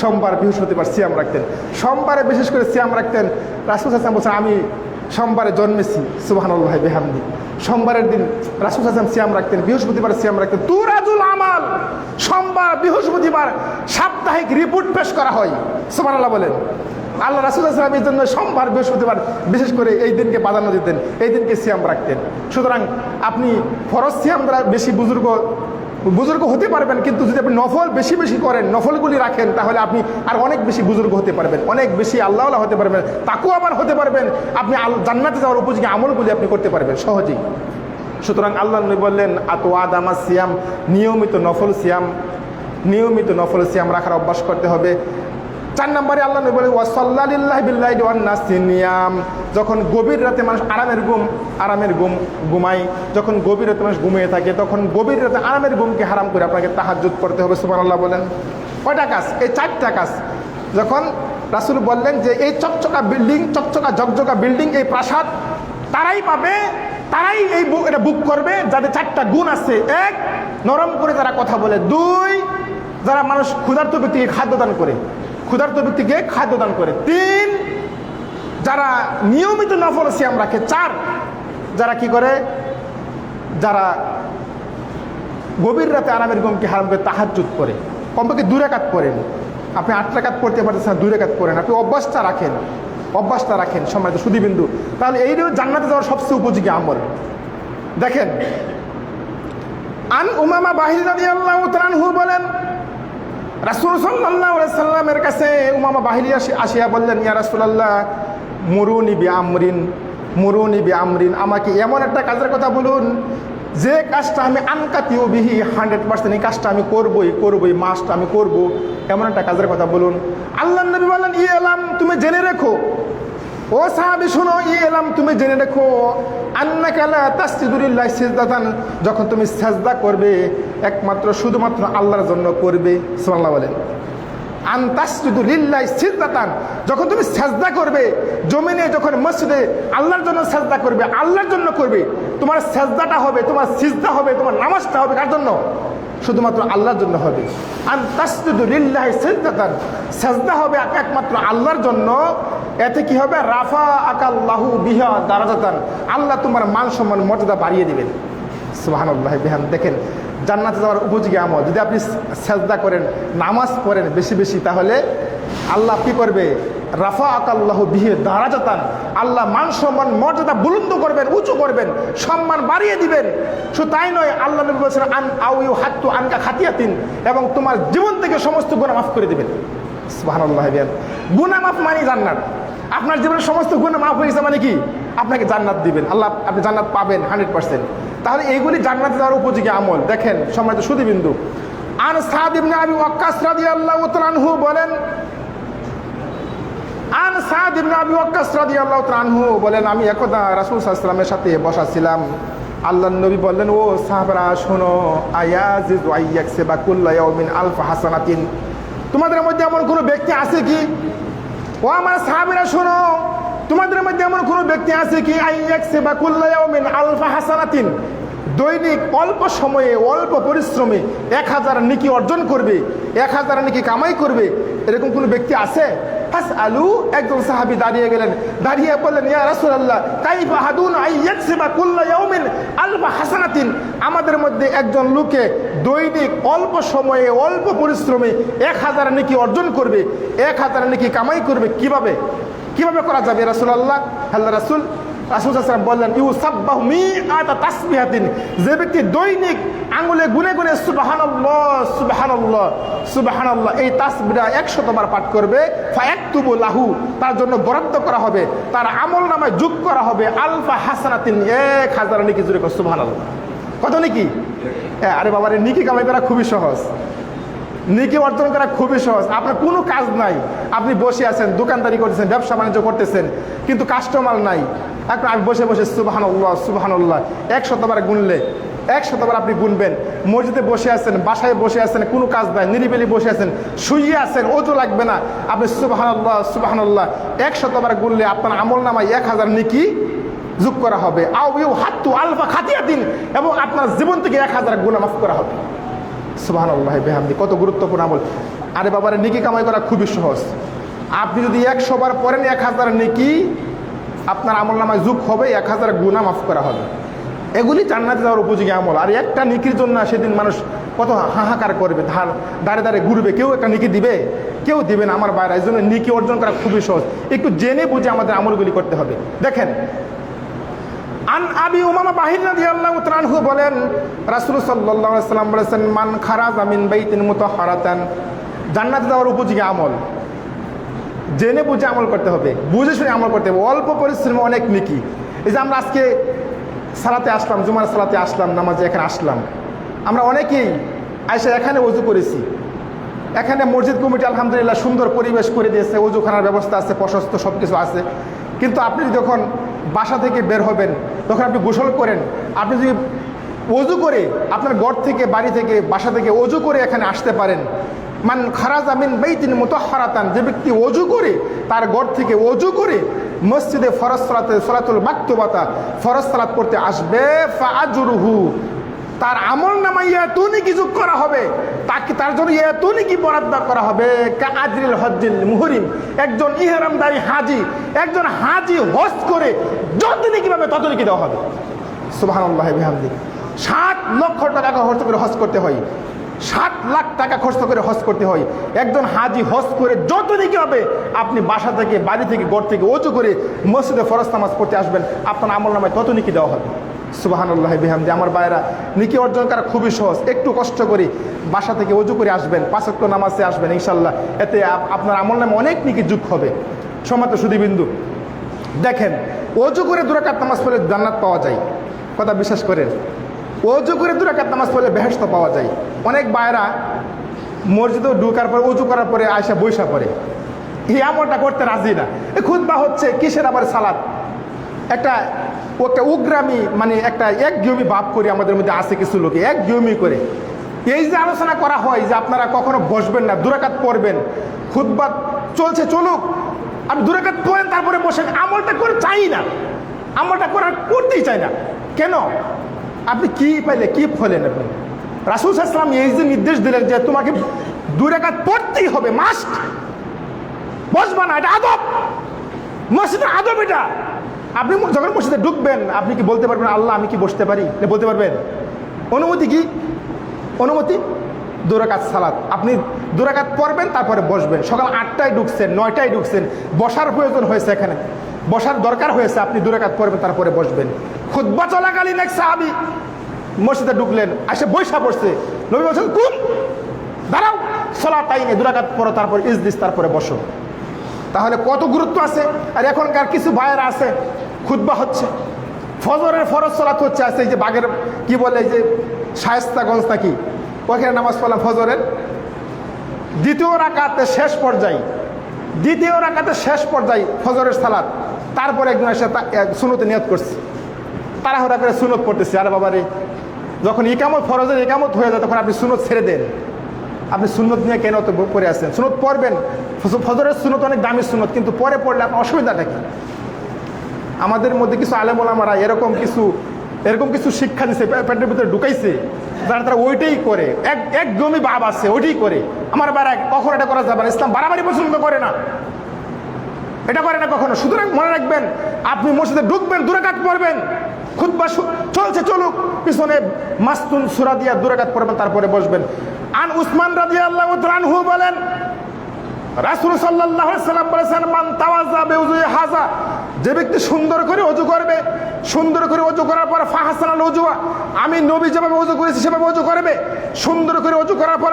[SPEAKER 1] সোমবার, বৃহস্পতিবার সিয়াম রাখতেন। সোমবারে বিশেষ করে সিয়াম রাখতেন। রাসূল সাল্লাল্লাহু আলাইহি ওয়াসাল্লাম বলছেন, আমি সোমবারে জন্মেছি। সুবহানাল্লাহ বিহামদি। সোমবারের দিন রাসূল সাল্লাল্লাহু আলাইহি ওয়াসাল্লাম সিয়াম রাখতেন, বৃহস্পতিবার সিয়াম রাখতেন। তুরাজুল আমাল, সোমবার, বৃহস্পতিবার সাপ্তাহিক রিপোর্ট পেশ করা হয়। সুবহানাল্লাহ বলেন। আল্লাহ রাসূল সাল্লাল্লাহু আলাইহি ওয়াসাল্লাম এই জন্য সোমবার, বৃহস্পতিবার বিশেষ করে এই দিনকে প্রাধান্য দিতেন, এই দিনকে সিয়াম রাখতেন। সুতরাং আপনি ফরজ সিয়াম দ্বারা বেশি বুজুর্গ হতে পারবেন, কিন্তু যদি আপনি নফল বেশি বেশি করেন, নফলগুলি রাখেন, তাহলে আপনি আর অনেক বেশি বুজুর্গ হতে পারবেন, অনেক বেশি আল্লাহওয়ালা হতে পারবেন, তাকওয়াবান হতে পারবেন। আপনি জান্নাতে যাওয়ার উপযোগী আমলগুলি আপনি করতে পারবেন সহজেই। সুতরাং আল্লাহ নবী বললেন, আতওয়াদামাস সিয়াম, নিয়মিত নফল সিয়াম রাখার অভ্যাস করতে হবে। 4 নম্বরে আল্লাহ নবী বলেন, ওয়াসাল্লা লিল্লাহি বিল্লাইলি ওয়ান নাসি নিয়াম, যখন গভীর রাতে মানুষ আরামের ঘুম ঘুমায়, যখন গভীর রাতে মানুষ ঘুমিয়ে থাকে, তখন গভীর রাতে আরামের ঘুমকে হারাম করে আপনাকে তাহাজ্জুদ করতে হবে। সুবহানাল্লাহ বলেন। কয়টা কাজ? এই 4টা কাজ। যখন রাসূল বললেন যে এই চকচকা বিল্ডিং, চকচকা জকজকা বিল্ডিং, এই প্রাসাদ তারাই পাবে, তারাই এটা বুক করবে যাদের 4টা গুণ আছে। 1, নরম করে তারা কথা বলে। 2, যারা মানুষ ক্ষুধার্ত ব্যক্তিকে খাদ্য দান করে, 3, যারা নিয়মিত নফল সিয়াম রাখে। 4, যারা কি করে? যারা গভীর রাতে আরামের ঘুমকে হারাম করে তাহাজ্জুদ করে। কমপক্ষে 2 রাকাত পড়েন। আপনি 8 রাকাত পড়তে পারতেছেন না, 2 রাকাত পড়েন। আপনি অভ্যাসটা রাখেন সম্মানিত সুধীবৃন্দু, তাহলে এইটাও জান্নাতে যাওয়ার সবচেয়ে উপযোগী আমল। দেখেন, আন উমামা বাহিলী রাদিয়াল্লাহু তাআলা আনহু বলেন, রাসূল সাল্লাল্লাহু আলাইহি সাল্লামের কাছে উমামা বাহিলী আসিয়া বললেন, ইয়া রাসূলুল্লাহ, মুরুনি বিআমরিন, আমাকে এমন একটা কাজের কথা বলুন যে কাজটা আমি আনকাতিউ বিহি 100%, এই কাজটা আমি করবই, মাসটা আমি করব, এমন একটা কাজের কথা বলুন। আল্লাহর নবী বললেন, ইলাম, তুমি জেনে রেখো, ও সাহাবী শুনো, ইলাম, তুমি জেনে রেখো, আন্নাকা লা তাসজুদু লিল্লাহি সিজদাতান, যখন তুমি সাজদা করবে একমাত্র শুধুমাত্র আল্লাহর জন্য করবে। সুবহানাল্লাহ বলেন। আন তাসজুদু লিল্লাহি সিজদাতান, যখন তুমি সাজদা করবে জমিনে, যখন মসজিদে আল্লাহর জন্য সাজদা করবে, আল্লাহর জন্য করবে, তোমার সাজদাটা হবে, তোমার সিজদা হবে, তোমার নামাজটা হবে কার জন্য? শুধুমাত্র আল্লাহর জন্য হবে। আন তাসজুদু লিল্লাহি সিজদাতান, সাজদা হবে একমাত্র আল্লাহর জন্য। এতে কি হবে? রাফা আকাল্লাহু বিহা দারাজাতান, আল্লাহ তোমার মান সম্মান মর্যাদা বাড়িয়ে দিবেন। সুবহানাল্লাহ বিহাম। দেখেন, জান্নাতে যাওয়ার উপযোগী আমল, যদি আপনি সাজদা করেন, নামাজ পড়েন বেশি বেশি, তাহলে আল্লাহ কি করবে? রাফাআকাল্লাহু বিহি দারাজাতান, আল্লাহ মান সম্মান মর্যাদা বুলন্দ করবেন, উঁচু করবেন, সম্মান বাড়িয়ে দিবেন। শুধু তাই নয়, আল্লাহ নবী বলেছেন আন আউ ইউহাত্তু আনকা খাতিয়াতিন, এবং তোমার জীবন থেকে সমস্ত গুনাহ মাফ করে দিবেন। সুবহানাল্লাহ। গুনাহ মাফ মানে জান্নাত। আপনার জীবনের সমস্ত গুনাহ মাফ হয়ে গেছে মানে কি? আপনাকে জান্নাত দিবেন আল্লাহ, আপনি জান্নাত পাবেন 100%। তাহলে এইগুলি জান্নাতে যাওয়ার উপযোগী আমল। দেখেন সম্মানিত সুধীবৃন্দু, আন সাদ ইবনে আবি ওয়াক্কাস রাদিয়াল্লাহু তাআলা আনহু বলেন, আন সাদ ইবনে আবি ওয়াক্কাস রাদিয়াল্লাহু তাআলা আনহু বলেন, আমি একদা রাসূল সাল্লাল্লাহু আলাইহি ওয়াসাল্লামের সাথে বসা ছিলাম। আল্লাহর নবী বললেন, ও সাহাবারা শোনো, আয়াজিজু আইয়াকসিবা কুল্লা ইয়াউমিন আলফ হাসানাতিন, তোমাদের মধ্যে এমন কোনো ব্যক্তি আছে কি? ও আমার সাহাবীরা শোনো, তোমাদের মধ্যে এমন কোনো ব্যক্তি আছে কি? আইয়াকসিবা কুল্লা ইয়াউমিন আলফ হাসানাতিন, দৈনিক অল্প সময়ে অল্প পরিশ্রমে 1000 নেকি অর্জন করবে, 1000 নেকি কামাই করবে, এরকম কোনো ব্যক্তি আছে? ফাসআলু, একজন সাহাবী দাঁড়িয়ে গেলেন, দাঁড়িয়ে বললেন, ইয়া রাসূলুল্লাহ কাইফা আহাদুনা আইয়াকসিবা কুল্লা ইয়াউমিন আলফ হাসানাতিন, আমাদের মধ্যে একজন লোকে দৈনিক অল্প সময়ে অল্প পরিশ্রমে 1000 নেকি অর্জন করবে, 1000 নেকি কামাই করবে, কিভাবে করা যাবে রাসূলুল্লাহ? আল্লাহ রাসূল সাল্লাল্লাহু আলাইহি ওয়াসাল্লাম বললেন, ইউসাব্বাহু মিআতা তাসবিহাতিন, যে ব্যক্তি দৈনিক আঙ্গুলে গুনে গুনে সুবহানাল্লাহ সুবহানাল্লাহ সুবহানাল্লাহ এই তাসবিহটা 100 বার পাঠ করবে, ফায়াকতুবু লাহু, তার জন্য বরাদ্দ করা হবে, তার আমলনামায় যোগ করা হবে আলফা হাসানাতিন, 1000 নেকি। জুড়ে কর সুবহানাল্লাহ। কত নেকি? আরে বাবারে, নেকি কামাই করা খুবই সহজ, নেকি অর্জন করা খুবই সহজ। আপনার কোনো কাজ নাই, আপনি বসে আছেন, দোকানদারি করতেছেন, ব্যবসা বাণিজ্য করতেছেন, কিন্তু কাস্টমার নাই। এখন আপনি বসে বসে সুবহানাল্লাহ সুবহানাল্লাহ 100 বার গুনলে, 100 বার আপনি গুনবেন। মসজিদে বসে আছেন, বাসায় বসে আছেন, কোনো কাজ নাই, নিরিবিলি বসে আছেন, শুয়ে আছেন, ওযু লাগবে না, আপনি সুবহানাল্লাহ সুবহানাল্লাহ 100 বার গুনলে আপনার আমলনামায় 1000 নেকি যোগ করা হবে। আও ইউহাত্তু আলফা খাতিয়াতিন, এবং আপনার জীবন থেকে 1000 গুনাহ মাফ করা হবে। সুবহানাল্লাহ বিহামদি, কত গুরুত্বপূর্ণ আমল। আরে বাবারে, নেকি কামাই করা খুবই সহজ। আপনি যদি 100 বার পড়েন, 1000 নেকি আপনার আমলনামায় যোগ হবে, 1000 গুনাহ মাফ করা হবে। এগুলি জান্নাতে যাওয়ার উপযোগী আমল। আর একটা নেকির জন্য সেদিন মানুষ কত হাহাকার করবে, দাঁড়ে দাঁড়ে ঘুরবে, কেউ একটা নেকি দিবে? কেউ দিবে না আমার বাইরে। এই জন্য নেকি অর্জন করা খুবই সহজ। একটু জেনে বুঝে আমাদের আমলগুলি করতে হবে। দেখেন, আন আবি উমামা বাহির রাদিয়াল্লাহু তাআলা আনহু বলেন, রাসূল সাল্লাল্লাহু আলাইহি ওয়াসাল্লাম বলেছেন, মান খারাজা মিন বাইতিন মুতাহহারাতান, জান্নাতে যাওয়ার উপযোগী আমল। জেনে বুঝে আমল করতে হবে, বুঝে শুনে আমল করতে হবে, অল্প পরিশ্রমে অনেক নেকি। এই যে আমরা আজকে সালাতে আসলাম, জুমার সালাতে আসলাম, নামাজে এখানে আসলাম, আমরা অনেকেই আইসা এখানে ওযু করেছি। এখানে মসজিদ কমিটি আলহামদুলিল্লাহ সুন্দর পরিবেশ করে দিয়েছে, ওযুখানার ব্যবস্থা আছে, প্রশস্ত সব কিছু আছে। কিন্তু আপনি যখন বাসা থেকে বের হবেন, তখন আপনি গোসল করেন, আপনি যদি ওযু করে আপনার ঘর থেকে, বাড়ি থেকে, বাসা থেকে ওযু করে এখানে আসতে পারেন, মান খারাজা মিন বাইতিন মুতাহহারাতান, যে ব্যক্তি ওযু করে তার ঘর থেকে ওযু করে মসজিদে ফরজ সালাতে সালাতুল মাকতুবাতা ফরজ সালাত পড়তে আসবে, ফাআজরুহু, তার আমলনামায় এত নেকি যোগ করা হবে, তাকে তার জন্য এত নেকি বরাদ্দ করা হবে, কাআজরিল হজ্জিল মুহরিম, একজন ইহরামদারী হাজী, একজন হাজী হজ করে যত নেকি পাবে তত নেকি দেওয়া হবে। সুবহানাল্লাহ বিহামদি। 7 লক্ষ টাকা খরচ করে হজ করতে হয়, 7 লাখ টাকা খরচ করে হজ করতে হয়। একজন হাজী হজ করে যত নেকি হবে, আপনি বাসা থেকে, বাড়ি থেকে, ঘর থেকে ওযু করে মসজিদে ফরজ নামাজ পড়তে আসবেন, আপনার আমলনামায় তত নেকি দেওয়া হবে। সুবহানাল্লাহ বিহামদি। আমার ভাইরা, নেকি অর্জন করা খুবই সহজ। একটু কষ্ট করে বাসা থেকে ওযু করে আসবেন, 5 ওয়াক্ত নামাজে আসবেন, ইনশাআল্লাহ এতে আপনার আমলনামায় অনেক নেকি যোগ হবে। সম্মানিত সুধীবৃন্দু, দেখেন, ওযু করে 2 রাকাত নামাজ পড়লে জান্নাত পাওয়া যায়, কথা বিশ্বাস করেন। ওযু করে 2 রাকাত নামাজ পড়লে বেহেশত পাওয়া যায়। অনেক ভাইরা মসজিদে ঢোকার পরে, ওযু করার পরে আয়সা বৈশা পড়ে, এই আমলটা করতে রাজি না। খুতবা হচ্ছে, কিসের আবার সালাত? একটা উগ্রামি, মানে একটা একঘেয়েমি ভাব করে আমাদের মধ্যে আছে কিছু লোকে, একঘেয়েমি করে। এই যে আলোচনা করা হয় যে আপনারা কখনো বসবেন না, 2 রাকাত পড়বেন, খুতবা চলছে চলুক, আপনি 2 রাকাত পড়েন, তারপরে বসেন, আমলটা করে চাই না, আমলটা করতেই চাই না। কেন? আপনি কি পাইলে, কি ফলেন? আপনি রাসূল সাল্লাল্লাহু আলাইহি ওয়াসাল্লাম এই যে নির্দেশ দিলেন যে তোমাকে 2 রাকাত পড়তেই হবে, মাস্ট, বসবা না, এটা আদব, মসজিদের আদব এটা। আপনি যখন মসজিদে ঢুকবেন, আপনি কি বলতে পারবেন আল্লাহ আমি কি বসতে পারি? বলতে পারবেন? অনুমতি কি? অনুমতি 2 রাকাত সালাত। আপনি 2 রাকাত পড়বেন, তারপরে বসবেন। সকাল 8টায় ঢুকছেন, 9টায় ঢুকছেন, বসার প্রয়োজন হয়েছে, এখানে বসার দরকার হয়েছে, আপনি 2 রাকাত পড়বেন, তারপরে বসবেন। খুতবা চলাকালীন এক সাহাবী মসজিদে ঢুকলেন, এসে বৈশা পড়ছে। নবী বলছেন, কুম, দাঁড়াও, সালাতাইনে 2 রাকাত পড়ো, তারপর ইজলিস, তারপরে বসো। তাহলে কত গুরুত্ব আছে। আর এখনকার কিছু ভাইয়েরা আছে, খুতবা হচ্ছে, ফজরের ফরজ সালাত হচ্ছে, আছে এই যে বাগের কি বলে, এই যে শায়েস্তাগঞ্জ নাকি, ওখানে নামাজ পড়লাম ফজরের, দ্বিতীয় রাকাতে শেষ পর্যায়ে ফজরের সালাত, তারপরে একজন এসে সুন্নতে নিয়ত করছে, তাড়াহুড়া করে সুন্নত পড়তেছে। আরে বাবারে, যখন ইকামত, ফরজের ইকামত হয়ে যায়, তখন আপনি সুন্নত ছেড়ে দেন। আপনি সুন্নত নিয়ে কেন তো পড়ে আসছেন? সুন্নত পড়বেন, ফজরের সুন্নত অনেক দামি সুন্নত, কিন্তু পরে পড়লে আপনার অসুবিধাটা কি? আমাদের মধ্যে কিছু আলেম ওলামারা এরকম কিছু শিক্ষা দিচ্ছে, পেটের ভিতরে ঢুকাইছে, তারা ওইটাই করে, একদমই ভাব আছে, ওইটাই করে। আমার বেড়া কখন এটা করা যাবে না, ইসলাম বাড়াবাড়ি পছন্দ করে না, এটা করে না কখনো। সুতরাং মনে রাখবেন, আপনি মসজিদে ঢুকবেন, 2 রাকাত পড়বেন, খুতবা চলছে, চলুক, পিছনে মাস্তুন সূরা দিয়া 2 রাকাত পড়বেন, তারপরে বসবেন। আন উসমান রাদিয়াল্লাহু তাআলা আনহু বলেন, রাসূল সাল্লাল্লাহু আলাইহি ওয়াসাল্লাম বলেছেন, মান তাওয়াজ্জা বিউযুই হাযা, যে ব্যক্তি সুন্দর করে ওযু করবে, সুন্দর করে ওযু করার পর ফাহসানাল ওযুয়া, আমি নবী যেভাবে ওযু করেছি সেভাবে ওযু করবে, সুন্দর করে ওযু করার পর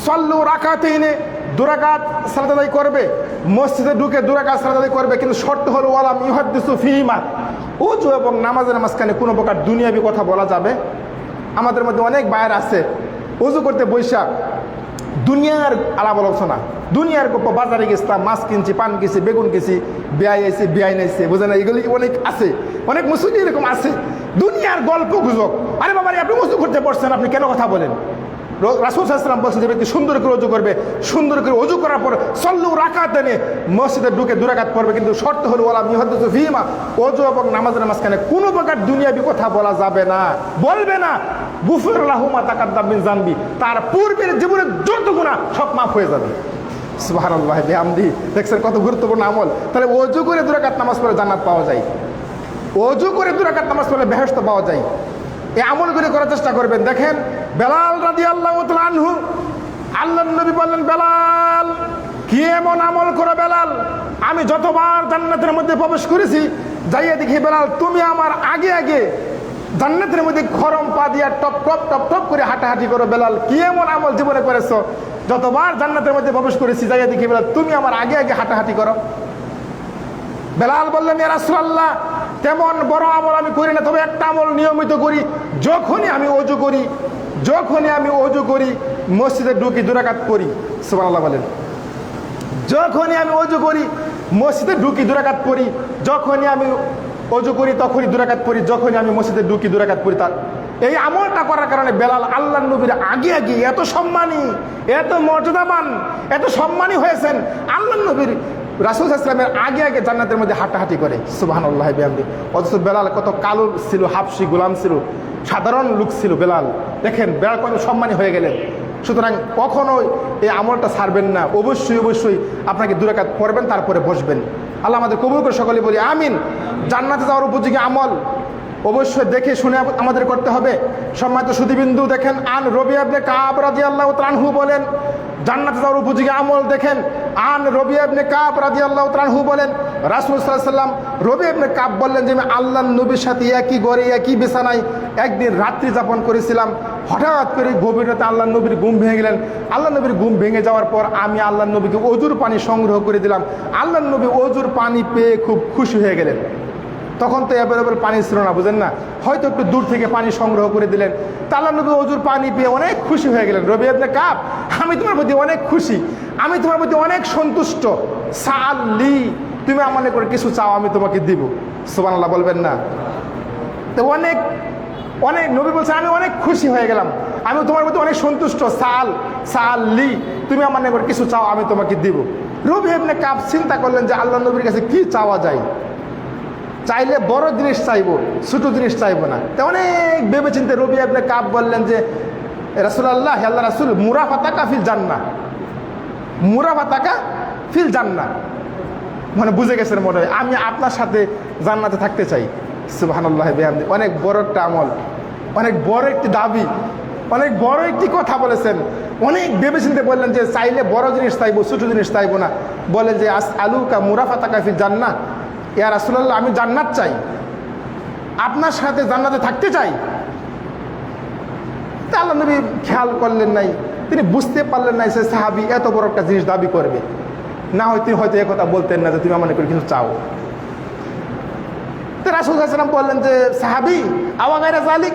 [SPEAKER 1] সাল্লু রাকাতাইনে 2 রাকাত সালাত আদায় করবে, মসজিদে ঢুকে 2 রাকাত সালাত আদায় করবে, কিন্তু শর্ত হলো ওয়ালাম ইউহাদ্দিসু ফীহিমা, ওযু এবং নামাজের মাঝখানে কোনো প্রকার দুনিয়াবি কথা বলা যাবে। আমাদের মধ্যে অনেক ভাইয়ের আছে, ওযু করতে বৈশা দুনিয়ার আলাপ আলোচনা, দুনিয়ার গল্প, বাজারে গেছিলাম, মাছ কিনছি, পান কিনছি, বেগুন কিনছি, বেআই আইছে, বেআই নাইছে, বোঝে না, এগুলি অনেক আছে, অনেক মুসলিম এরকম আছে, দুনিয়ার গল্প গুজব। আরে বাবা, আপনি ওযু করতে পারছেন, আপনি কেন কথা বলেন? রাসূল সাল্লাল্লাহু আলাইহি ওয়াসাল্লাম বলছেন, যে ব্যক্তি সুন্দর করে ওযু করবে, সুন্দর করে ওযু করার পর সাল্লু রাকাতাইনে, মসজিদে ঢুকে 2 রাকাত পড়বে, কিন্তু শর্ত হলো ওয়ালাম ইউহাদ্দিসু ফীহিমা, ওযু এবং নামাজের মাঝখানে কোনো প্রকার দুনিয়াবি কথা বলা যাবে না, বলবে না। গুফির লাহু মা তাকাদ্দাম মিন যানবি, তার পূর্বের জীবনের যত গুনাহ সব মাফ হয়ে যাবে। সুবহানাল্লাহ বিহামদি। দেখছেন কত গুরুত্বপূর্ণ আমল। তাহলে ওযু করে 2 রাকাত নামাজ পড়লে জান্নাত পাওয়া যায়, ওযু করে 2 রাকাত নামাজ পড়লে বেহেশত পাওয়া যায়। এই আমলগুলি করার চেষ্টা করবেন। দেখেন, বেলাল রাদিয়াল্লাহু তাআলা আনহু, আল্লাহর নবী বললেন, বেলাল, কি এমন আমল করো বেলাল, আমি যতবার জান্নাতের মধ্যে প্রবেশ করেছি, যাইয়া দেখি বেলাল তুমি আমার আগে আগে জান্নাতের মধ্যে খরম পা দিয়া টপ টপ টপ টপ করে হাঁটাহাঁটি করো। বেলাল, কি এমন আমল জীবনে করেছো, যতবার জান্নাতের মধ্যে প্রবেশ করেছি, যাইয়া দেখি বেলাল তুমি আমার আগে আগে হাঁটাহাঁটি করো। বেলাল বললেন, ইয়া রাসূলুল্লাহ, তেমন বড় আমল আমি করি না, তবে একটা আমল নিয়মিত করি, যখনই আমি ওযু করি মসজিদে ঢুকি 2 রাকাত পড়ি। সুবহানাল্লাহ বলেন। যখনই আমি ওযু করি মসজিদে ঢুকি 2 রাকাত পড়ি, যখনই আমি ওযু করি তখনই 2 রাকাত পড়ি, যখনই আমি মসজিদে ঢুকি 2 রাকাত পড়ি। তার এই আমলটা করার কারণে বেলাল আল্লাহর নবীর আগে আগে এত সম্মানী, এত মর্যাদাবান, এত সম্মানী হয়েছেন। আল্লাহর নবীর রাসূল সাল্লাল্লাহু আলাইহি ওয়াসাল্লামের আগে আগে জান্নাতের মধ্যে হাঁটাহাঁটি করে। সুবহানাল্লাহ বিহামদি। অথচ বেলাল কত কালো ছিল, হাবশি গোলাম ছিল, সাধারণ লোক ছিল বেলাল। দেখেন বেলাল কত সম্মানী হয়ে গেলেন। সুতরাং কখনো এই আমলটা ছাড়বেন না, অবশ্যই আপনাকে 2 রাকাত পড়বেন, তারপরে বসবেন। আল্লাহ আমাদের কবুল করে সকলে বলি আমিন। জান্নাতে যাওয়ার উপযোগী আমল অবশ্যই দেখে শুনে আমাদের করতে হবে। সম্মানিত সুধীবৃন্দু, দেখেন, আন রবিয়া ইবনে কাব রাদিয়াল্লাহু তাআলা আনহু বলেন, জান্নাতে যাওয়ার উপযোগী আমল দেখেন, আন রবিয়া ইবনে কাব রাদিয়াল্লাহু তাআলা আনহু বলেন, রাসূল সাল্লাল্লাহু আলাইহি ওয়াসাল্লাম, রবিয়া ইবনে কাব বললেন যে আমি আল্লাহর নবীর সাথে একই ঘরে একই বিছানায় একদিন রাত্রি যাপন করেছিলাম। হঠাৎ করে গভীর রাতে আল্লাহর নবীর ঘুম ভেঙে গেলেন। আল্লাহর নবীর ঘুম ভেঙে যাওয়ার পর আমি আল্লাহর নবীকে ওযুর পানি সংগ্রহ করে দিলাম। আল্লাহর নবী ওযুর পানি পেয়ে খুব খুশি হয়ে গেলেন। তখন তো অ্যাভেলেবল পানি ছিল না, বুঝেন না, হয়তো একটু দূর থেকে পানি সংগ্রহ করে দিলেন। আল্লাহর নবী ওযুর পানি পেয়ে অনেক খুশি হয়ে গেলেন। রবিয়া ইবনে কাব, আমি তোমার প্রতি অনেক খুশি, আমি তোমার প্রতি অনেক সন্তুষ্ট, সাল্লি, তুমি আমার করে কিছু চাও আমি তোমাকে দিব। সুবহানাল্লাহ বলবেন না? তো অনেক নবী বলছেন আমি অনেক খুশি হয়ে গেলাম, আমি তোমার প্রতি অনেক সন্তুষ্ট, সাল্লি, তুমি আমার করে কিছু চাও আমি তোমাকে দিব। রবিয়া ইবনে কাব চিন্তা করলেন যে আল্লাহর নবীর কাছে কি চাওয়া যায়, চাইলে বড় জিনিস চাইবো, ছোট জিনিস চাইবো না। তো অনেক ভেবে চিন্তে রবিয়া ইবনে কাব বললেন যে রাসূলুল্লাহ, আল্লাহ রাসূল, মুরাফাতাকা ফিল জান্নাহ, মুরাফাতাকা ফিল জান্নাহ, মানে বুঝে গেছেন মনে হয় আমি আপনার সাথে জান্নাতে থাকতে চাই। সুবহানাল্লাহ বিহামদি। অনেক বড় একটা আমল, অনেক বড় একটি দাবি, অনেক বড় একটি কথা বলেছেন। অনেক ভেবেচিন্তে বললেন যে চাইলে বড় জিনিস চাইবো, ছোট জিনিস চাইবো না। বলে যে আলুকা মুরাফাতাকা ফিল জান্নাহ, ইয়া রাসূলুল্লাহ আমি জান্নাত চাই, আপনার সাথে জান্নাতে থাকতে চাই। তা আল্লাহ নবী খেয়াল করলেন নাই, তিনি বুঝতে পারলেন না সে সাহাবী এত বড় একটা জিনিস দাবি করবে, না হয় তিনি হয়তো একথা বলতেন না যে তুমি আমার করে কিছু চাও। তো রাসূল সাল্লাল্লাহু আলাইহি ওয়াসাল্লাম বললেন যে সাহাবী আওয়া গায়রা যালিক,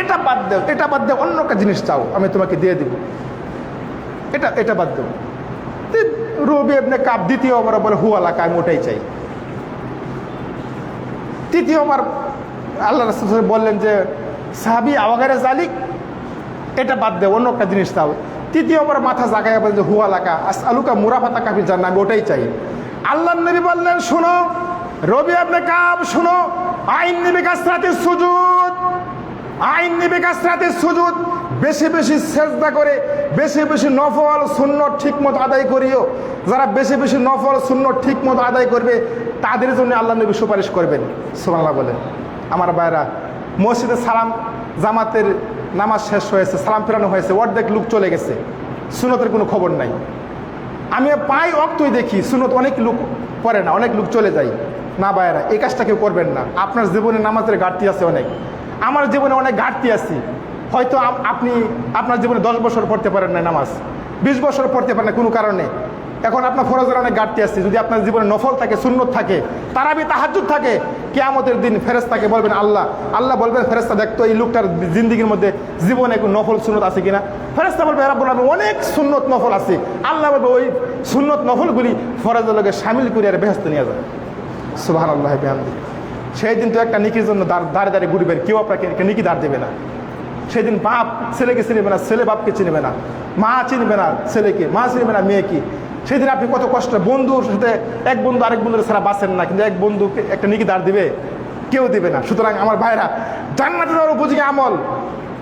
[SPEAKER 1] এটা বাদ দাও, এটা বাদ দাও, অন্য একটা জিনিস চাও আমি তোমাকে দিয়ে দিব, এটা বাদ দাও। রবি ইবনে কাব দ্বিতীয়বার বলে হুয়ালাকা, আমি ওটাই চাই। তৃতীয়বার আল্লাহ রাসূল বললেন যে সাহাবী আওয়া গায়রা যালিক, এটা বাদ দাও, অন্য একটা জিনিস চাও। তৃতীয়বার মাথা জাগাইয়া বলেন যে হুয়ালাকা আসআলুকা মুরাফাতাকা ফিল জান্নাহ, আমি ওটাই চাই। আল্লাহর নবী বললেন শোনো রবি ইবনে কাব, শোনো আইন্নী বিকাসরাতিস সুজুদ, আইন্নী বিকাসরাতিস সুজুদ, বেশি বেশি সেজদা করে বেশি বেশি নফল সুন্নত ঠিকমতো আদায় করিও। যারা বেশি বেশি নফল সুন্নত ঠিকমতো আদায় করবে তাদের জন্য আল্লাহ নবী সুপারিশ করবেন। সুবহানাল্লাহ বলেন। আমার ভাইরা, মসজিদে সালাম জামাতের নামাজ শেষ হয়েছে, সালাম ফেরানো হয়েছে, অর্ধেক লোক চলে গেছে, সুন্নতের কোনো খবর নাই। আমি প্রায় অক্তই দেখি সুন্নত অনেক লোক পড়ে না, অনেক লোক চলে যায়। না ভাইয়েরা, এই কাজটা কেউ করবেন না। আপনার জীবনে নামাজের ঘাটতি আছে অনেক, আমার জীবনে অনেক ঘাটতি আছে। হয়তো আপনি আপনার জীবনে 10 বছর পড়তে পারেন না নামাজ, 20 বছর পড়তে পারেন না কোনো কারণে। এখন আপনার ফরজের অনেক ঘাটতি আছে। যদি আপনার জীবনে নফল থাকে, সুন্নত থাকে, তারাবি তাহাজ্জুদ থাকে, কিয়ামতের দিন ফেরেশতাকে বলবেন আল্লাহ বলবেন ফেরেশতা দেখতো এই লোকটার জিন্দেগির মধ্যে জীবনে কোনো নফল সুন্নত আছে কিনা। ফেরেশতা বলবে রাব্বুল আলামিন অনেক সুন্নত নফল আছে। আল্লাহ বলবে ওই সুন্নত নফলগুলি ফরজের লগে শামিল করে আর বেহেশতে নিয়ে যাবে। সুবহানাল্লাহি বিহামদিহি। সেই দিন তো একটা নিকির জন্য দাঁড়ে দাঁড়িয়ে ঘুরবেন, কেউ আপনাকে নিকি দাঁড় দেবে না। সেদিন বাপ ছেলেকে চিনবে না, ছেলে বাপকে চিনবে না, মা চিনবে না ছেলেকে, মা চিনবে না মেয়েকে। সেদিন আপনি কত কষ্ট, বন্ধুর সাথে এক বন্ধু আরেক বন্ধুর ছাড়া বাঁচেন না, কিন্তু এক বন্ধুকে একটা নিকি দাঁড় দিবে, কেউ দিবে না। সুতরাং আমার ভাইরা, জান্নাতে যাওয়ার উপযোগী আমল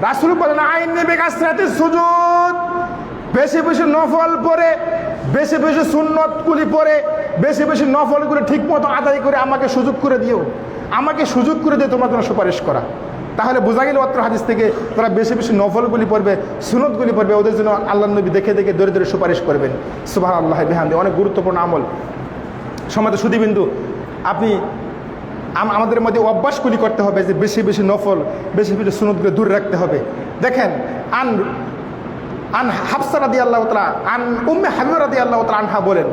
[SPEAKER 1] রাসূল বলেন আইন্নী বিকাসরাতিস সুজুদ, বেশি বেশি নফল পড়ে, বেশি বেশি সুন্নতগুলি পড়ে, বেশি বেশি নফলগুলি ঠিক মতো আদায় করে আমাকে সুযোগ করে দিও, আমাকে সুযোগ করে দিয়ে তোমার জন্য সুপারিশ করা। তাহলে বোঝা গেল অত্র হাদিস থেকে তারা বেশি বেশি নফলগুলি পড়বে, সুন্নতগুলি পড়বে, ওদের জন্য আল্লাহর নবী দেখে দেখে দূরে দূরে সুপারিশ করবেন। সুবহানাল্লাহি বিহামদিহি। অনেক গুরুত্বপূর্ণ আমল। সমাজে সুধীবিন্দু, আপনি আমাদের মধ্যে অভ্যাসগুলি করতে হবে যে বেশি বেশি নফল, বেশি বেশি সুন্নতগুলি দূরে রাখতে হবে। দেখেন আন হাফসা রাদিয়াল্লাহু তাআলা আন উম্মে হাবিবা রাদিয়াল্লাহু তাআলা আনহা বলেন,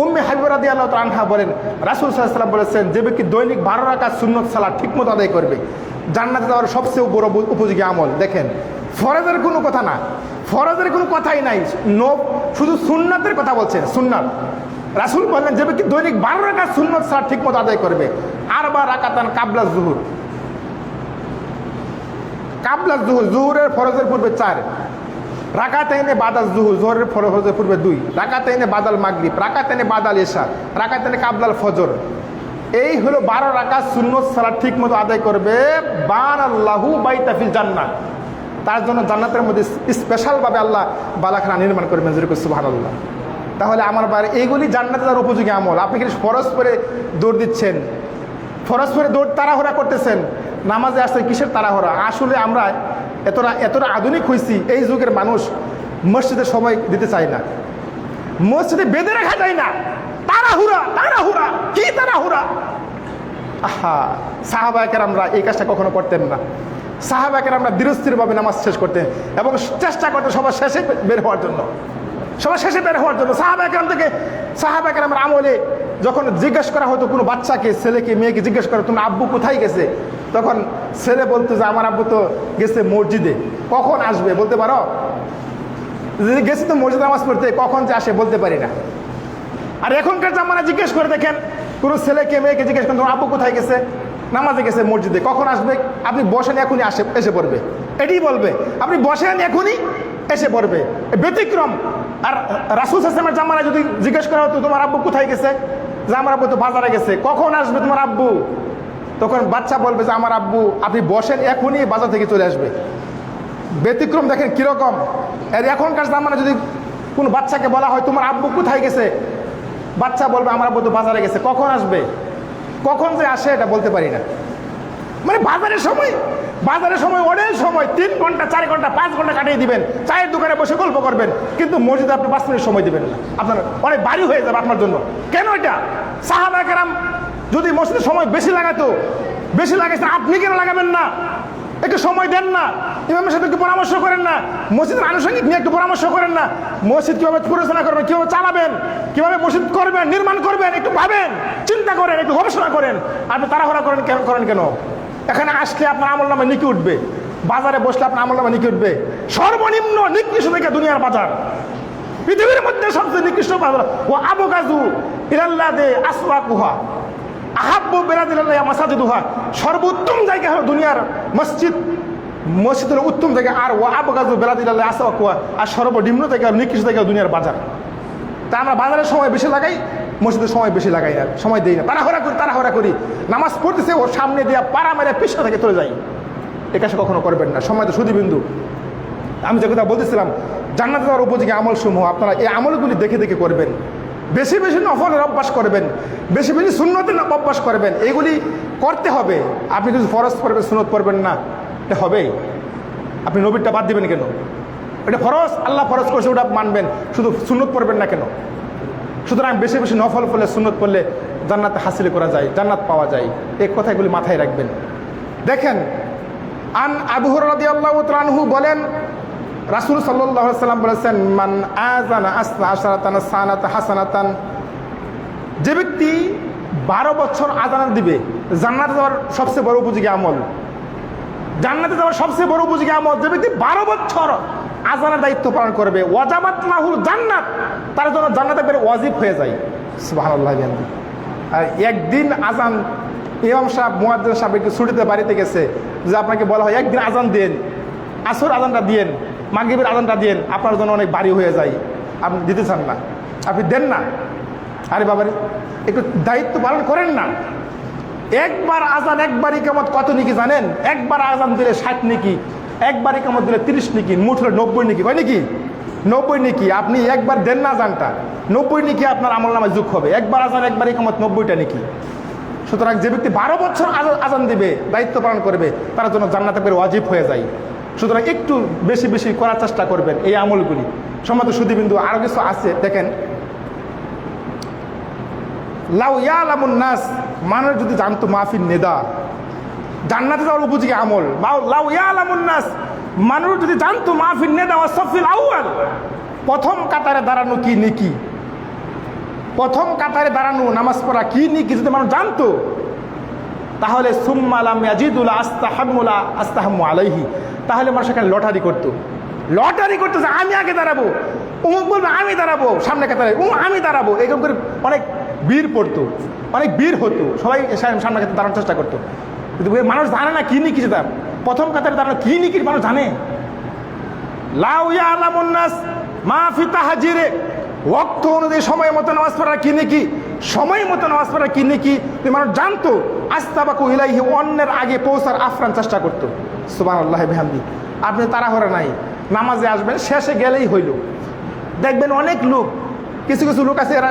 [SPEAKER 1] উম্মে হাবিবা রাদিয়াল্লাহু তাআলা আনহা বলেন রাসূল সাল্লাল্লাহু আলাইহি ওয়াসাল্লাম বলেছেন যে ব্যক্তি দৈনিক 12 রাকাত সুন্নত সালাত ঠিকমতো আদায় করবে জান্নাতে যাওয়ার সবচেয়ে বড় উপযোগী আমল। দেখেন ফরজের কোনো কথা না, ফরজের কোনো কথাই নাই, শুধু সুন্নাতের কথা বলছেন। সুন্নাত রাসূল বললেন যে ব্যক্তি দৈনিক 12 রাকাত সুন্নত সালাত ঠিকমতো আদায় করবে, আরবা রাকাতান কাবলা যুহুর, কাবলা যুহুর, যুহুরের ফরজের পূর্বে 4 রাকাতাইনে বাদাল যুহুর, যোহরের ফরজের পূর্বে 2 রাকাতাইনে বাদাল মাগরিব, রাকাতাইনে বাদাল ইশা, রাকাতাইনে কাবলাল ফজর। এই হলো 12 রাকাত সুন্নত সালাত ঠিক মতো আদায় করবে, বানাল্লাহু বাইতা ফিল জান্নাহ, তার জন্য জান্নাতের মধ্যে স্পেশালভাবে আল্লাহ বালাখানা নির্মাণ করবেন। যেরকম সুবহানাল্লাহ। তাহলে আমার বাইরে এইগুলি জান্নাতে যাওয়ার উপযোগী আমল। আপনি কি ফরজ করে দৌড় দিচ্ছেন, ফরজ করে দৌড় তাড়াহুড়া করতেছেন, নামাজে আসছেন কিসের তাড়াহুড়া? আসলে আমরা এতটা আধুনিক হয়েছি, এই যুগের মানুষ মসজিদে সময় দিতে চায় না, মসজিদে বেঁধে রাখা যায় না, তাড়াহুড়া তাড়াহুড়া, কি তাড়াহুড়া! আহা, সাহাবায়ে কেরামরা এই কাজটা কখনো করতেন না। সাহাবায়ে কেরামরা ধীরস্থিরভাবে নামাজ শেষ করতেন এবং চেষ্টা করতেন সবার শেষে বের হওয়ার জন্য, সবার শেষে বের হওয়ার জন্য। সাহাবায়ে কেরাম থেকে সাহাবায়ে কেরামের আমলে যখন জিজ্ঞেস করা হতো কোনো বাচ্চাকে, ছেলেকে, মেয়েকে জিজ্ঞেস করা, তোমার আব্বু কোথায় গেছে? তখন ছেলে বলতো যে আমার আব্বু তো গেছে মসজিদে, কখন আসবে বলতে পারো? গেছে তো মসজিদে নামাজ পড়তে, কখন যে আসে বলতে পারি না। আর এখনকার জামানা জিজ্ঞেস করে দেখেন, কোনো ছেলেকে মেয়েকে জিজ্ঞেস করেন তোমার আব্বু কোথায় গেছে? নামাজে গেছে মসজিদে, কখন আসবে? আপনি বসেন এখনই এসে পড়বে, এটাই বলবে। আপনি বসেন এখনই এসে পড়বে, ব্যতিক্রম। আর রাসূল সাল্লাল্লাহু আলাইহি ওয়াসাল্লামের জামানায় যদি জিজ্ঞেস করা হতো তোমার আব্বু কোথায় গেছে, যে আমার আব্বু তো বাজারে গেছে, কখন আসবে তোমার আব্বু? তখন বাচ্চা বলবে যে আমার আব্বু, আপনি বসেন এখনই বাজার থেকে চলে আসবে। ব্যতিক্রম দেখেন কিরকম। আর এখনকার জামানায় যদি কোনো বাচ্চাকে বলা হয় তোমার আব্বু কোথায় গেছে, বাচ্চা বলবে আমার আব্বু তো বাজারে গেছে, কখন আসবে? কখন যে আসে এটা বলতে পারি না। মানে বাজারের সময় অনেক সময় 3 ঘন্টা 4 ঘন্টা 5 ঘন্টা কাটিয়ে দিবেন, চায়ের দোকানে বসে গল্প করবেন, কিন্তু মসজিদে আপনি 5 মিনিট সময় দিবেন না, আপনার অনেক বাড়ি হয়ে যাবে আপনার জন্য। কেন এটা? সাহাবায়ে কেরাম যদি মসজিদের সময় বেশি লাগাইছেন, আপনি কেন লাগাবেন না? একটু সময় দেন না, ইমামের সাথে একটু পরামর্শ করেন না, মসজিদের আনুষঙ্গিক নিয়ে একটু পরামর্শ করেন না, মসজিদ কিভাবে পরিচালনা করবেন, কিভাবে চালাবেন, কিভাবে মসজিদ করবেন, নির্মাণ করবেন, একটু ভাবেন, চিন্তা করেন, একটু গবেষণা করেন। আপনি তাড়াহুড়া করেন কেন? এখানে আসলে আপনার আমলনামায় নিকি উঠবে, বাজারে বসলে আপনার আমলনামায় নিকি উঠবে। সর্বনিম্ন নিকৃষ্ট থেকে দুনিয়ার বাজার, পৃথিবীর মধ্যে সবচেয়ে নিকৃষ্ট বাজার। ও আবগাজু ইলাল্লাহি আসওয়াকুহা আহাব্বু বিলাদিল্লাহি মাসাজিদুহা, সর্বোত্তম জায়গা হলো দুনিয়ার মসজিদের উত্তম জায়গা। আর ও আবগাজু বিলাদিল্লাহি আসওয়াকুহা, আর সর্বনিম্ন জায়গা নিকৃষ্ট জায়গা দুনিয়ার বাজার। তা আমরা বাজারের সময় বেশি লাগাই, মসজিদের সময় বেশি লাগাই না, সময় দিই না, তাড়াহুড়া করি, নামাজ পড়তেছে ওর সামনে দিয়ে পাড়া মেরে পিছনে থেকে চলে যাই। এ কাজটা কখনো করবেন না। সময় তো সুদীবিন্দু। আমি যে কথা বলতেছিলাম, জান্নাতে যাওয়ার উপযোগী আমল সমূহ আপনারা এই আমলগুলি দেখে দেখে করবেন। বেশি বেশি নফলের অভ্যাস করবেন, বেশি বেশি সুন্নতের অভ্যাস করবেন। এগুলি করতে হবে। আপনি কিছু ফরজ পড়বেন, সুন্নত পড়বেন না, এটা হবেই। আপনি নবীরটা বাদ দিবেন কেন? এটা ফরজ, আল্লাহ ফরজ করছে, ওটা মানবেন, শুধু সুন্নত পড়বেন না কেন? সুতরাং বেশি বেশি নফল পড়লে, সুন্নত পড়লে জান্নাত হাসিল করা যায়, জান্নাত পাওয়া যায়। এই কথাগুলি মাথায় রাখবেন। দেখেন, আন আবু হুরায়রা রাদিয়াল্লাহু তাআলা আনহু বলেন, রাসূল সাল্লাল্লাহু আলাইহি ওয়াসাল্লাম বলেছেন, মান আযানা আসনা আশরাতান সানাতা হাসানাতান, যে ব্যক্তি 12 বছর আযান দিবে, জান্নাতে যাওয়ার সবচেয়ে বড় উপযোগী আমল, জান্নাতে যাওয়ার সবচেয়ে বড় উপযোগী আমল, যে ব্যক্তি 12 বছর আযানের দায়িত্ব পালন করবে, ওয়াজাবাত লাহুল জান্নাত, তার জন্য জান্নাত একবারে ওয়াজিব হয়ে যায়। সুবহানাল্লাহ। আর একদিন আযান, ইমাম সাহেব মুয়াজ্জিন সাহেব একটু ছুটিতে বাড়িতে গেছে, যে আপনাকে বলা হয় একদিন আযান দেন, আসর আযানটা দিয়েন, মাগরিবের আযানটা দিয়েন, আপনার জন্য অনেক বাড়ি হয়ে যায়, আপনি দিতে চান না, আপনি দেন না। আরে বাবারে, একটু দায়িত্ব পালন করেন না। একবার আযান, একবার ইকামত কত নেকি জানেন? একবার আযান দিলে 60 নেকি, একবার ইকামত দিলে 30 নেকি, মোট হলো 90 নেকি, হয় নাকি? 90 নেকি। আপনি একবার দেন না আযানটা, 90 নেকি আপনার আমলনামায় যোগ হবে। একবার আযান, একবার ইকামত, 90টা নেকি। সুতরাং যে ব্যক্তি 12 বছর আযান দিবে, দায়িত্ব পালন করবে, তার জন্য জান্নাত একবারে ওয়াজিব হয়ে যায়। সুতরাং একটু বেশি বেশি করার চেষ্টা করবেন এই আমলগুলি। সম্মানিত সুধীবৃন্দু, আরো কিছু আছে দেখেন। লাউ ইয়ালামুন নাস, মানুষ যদি জানতো মাহফিল নেদা, জান্নাতে যাওয়ার উপযোগী আমল। লাউ ইয়ালামুন নাস, মানুষ যদি জানতো মাহফিল নেদা ওয়া সাফিল আউয়াল, প্রথম কাতারে দাঁড়ানো কি নেকি, প্রথম কাতারে দাঁড়ানো নামাজ পড়া কি নেকি যদি মানুষ জানতো, তাহলে সুম্মা লাম ইয়াজিদুল আস্তাহাম্মু আলাইহি, তাহলে মানুষ এখানে লটারি করতো যে আমি আগে দাঁড়াবো, অমুক বলবে আমি দাঁড়াবো সামনে কাতারে, আমি দাঁড়াবো, এরকম করে অনেক বীর পড়তো, অনেক বীর হতো, সবাই সামনে কাতারে দাঁড়ানোর চেষ্টা করতো। কিন্তু মানুষ জানে না কি নিকি, যেটা প্রথম কাতারে দাঁড়ানো কি নিকি মানুষ জানে। লাউ ইয়ালামুন নাস মা ফি তাহজিরে, ওয়াক্ত অনুযায়ী সময় মতো নামাজ পড়া কি নাকি, সময় মতো নামাজ পড়া কি নাকি মানুষ জানতো, আস্তাবাকু ইলাইহি, অন্যের আগে পৌঁছার আফরান চেষ্টা করতো। সুবহানাল্লাহি বিহামদি। আপনি তাড়াহুড়া নাই, নামাজে আসবেন, শেষে গেলেই হইল। দেখবেন অনেক লোক, কিছু কিছু লোক আছে, এরা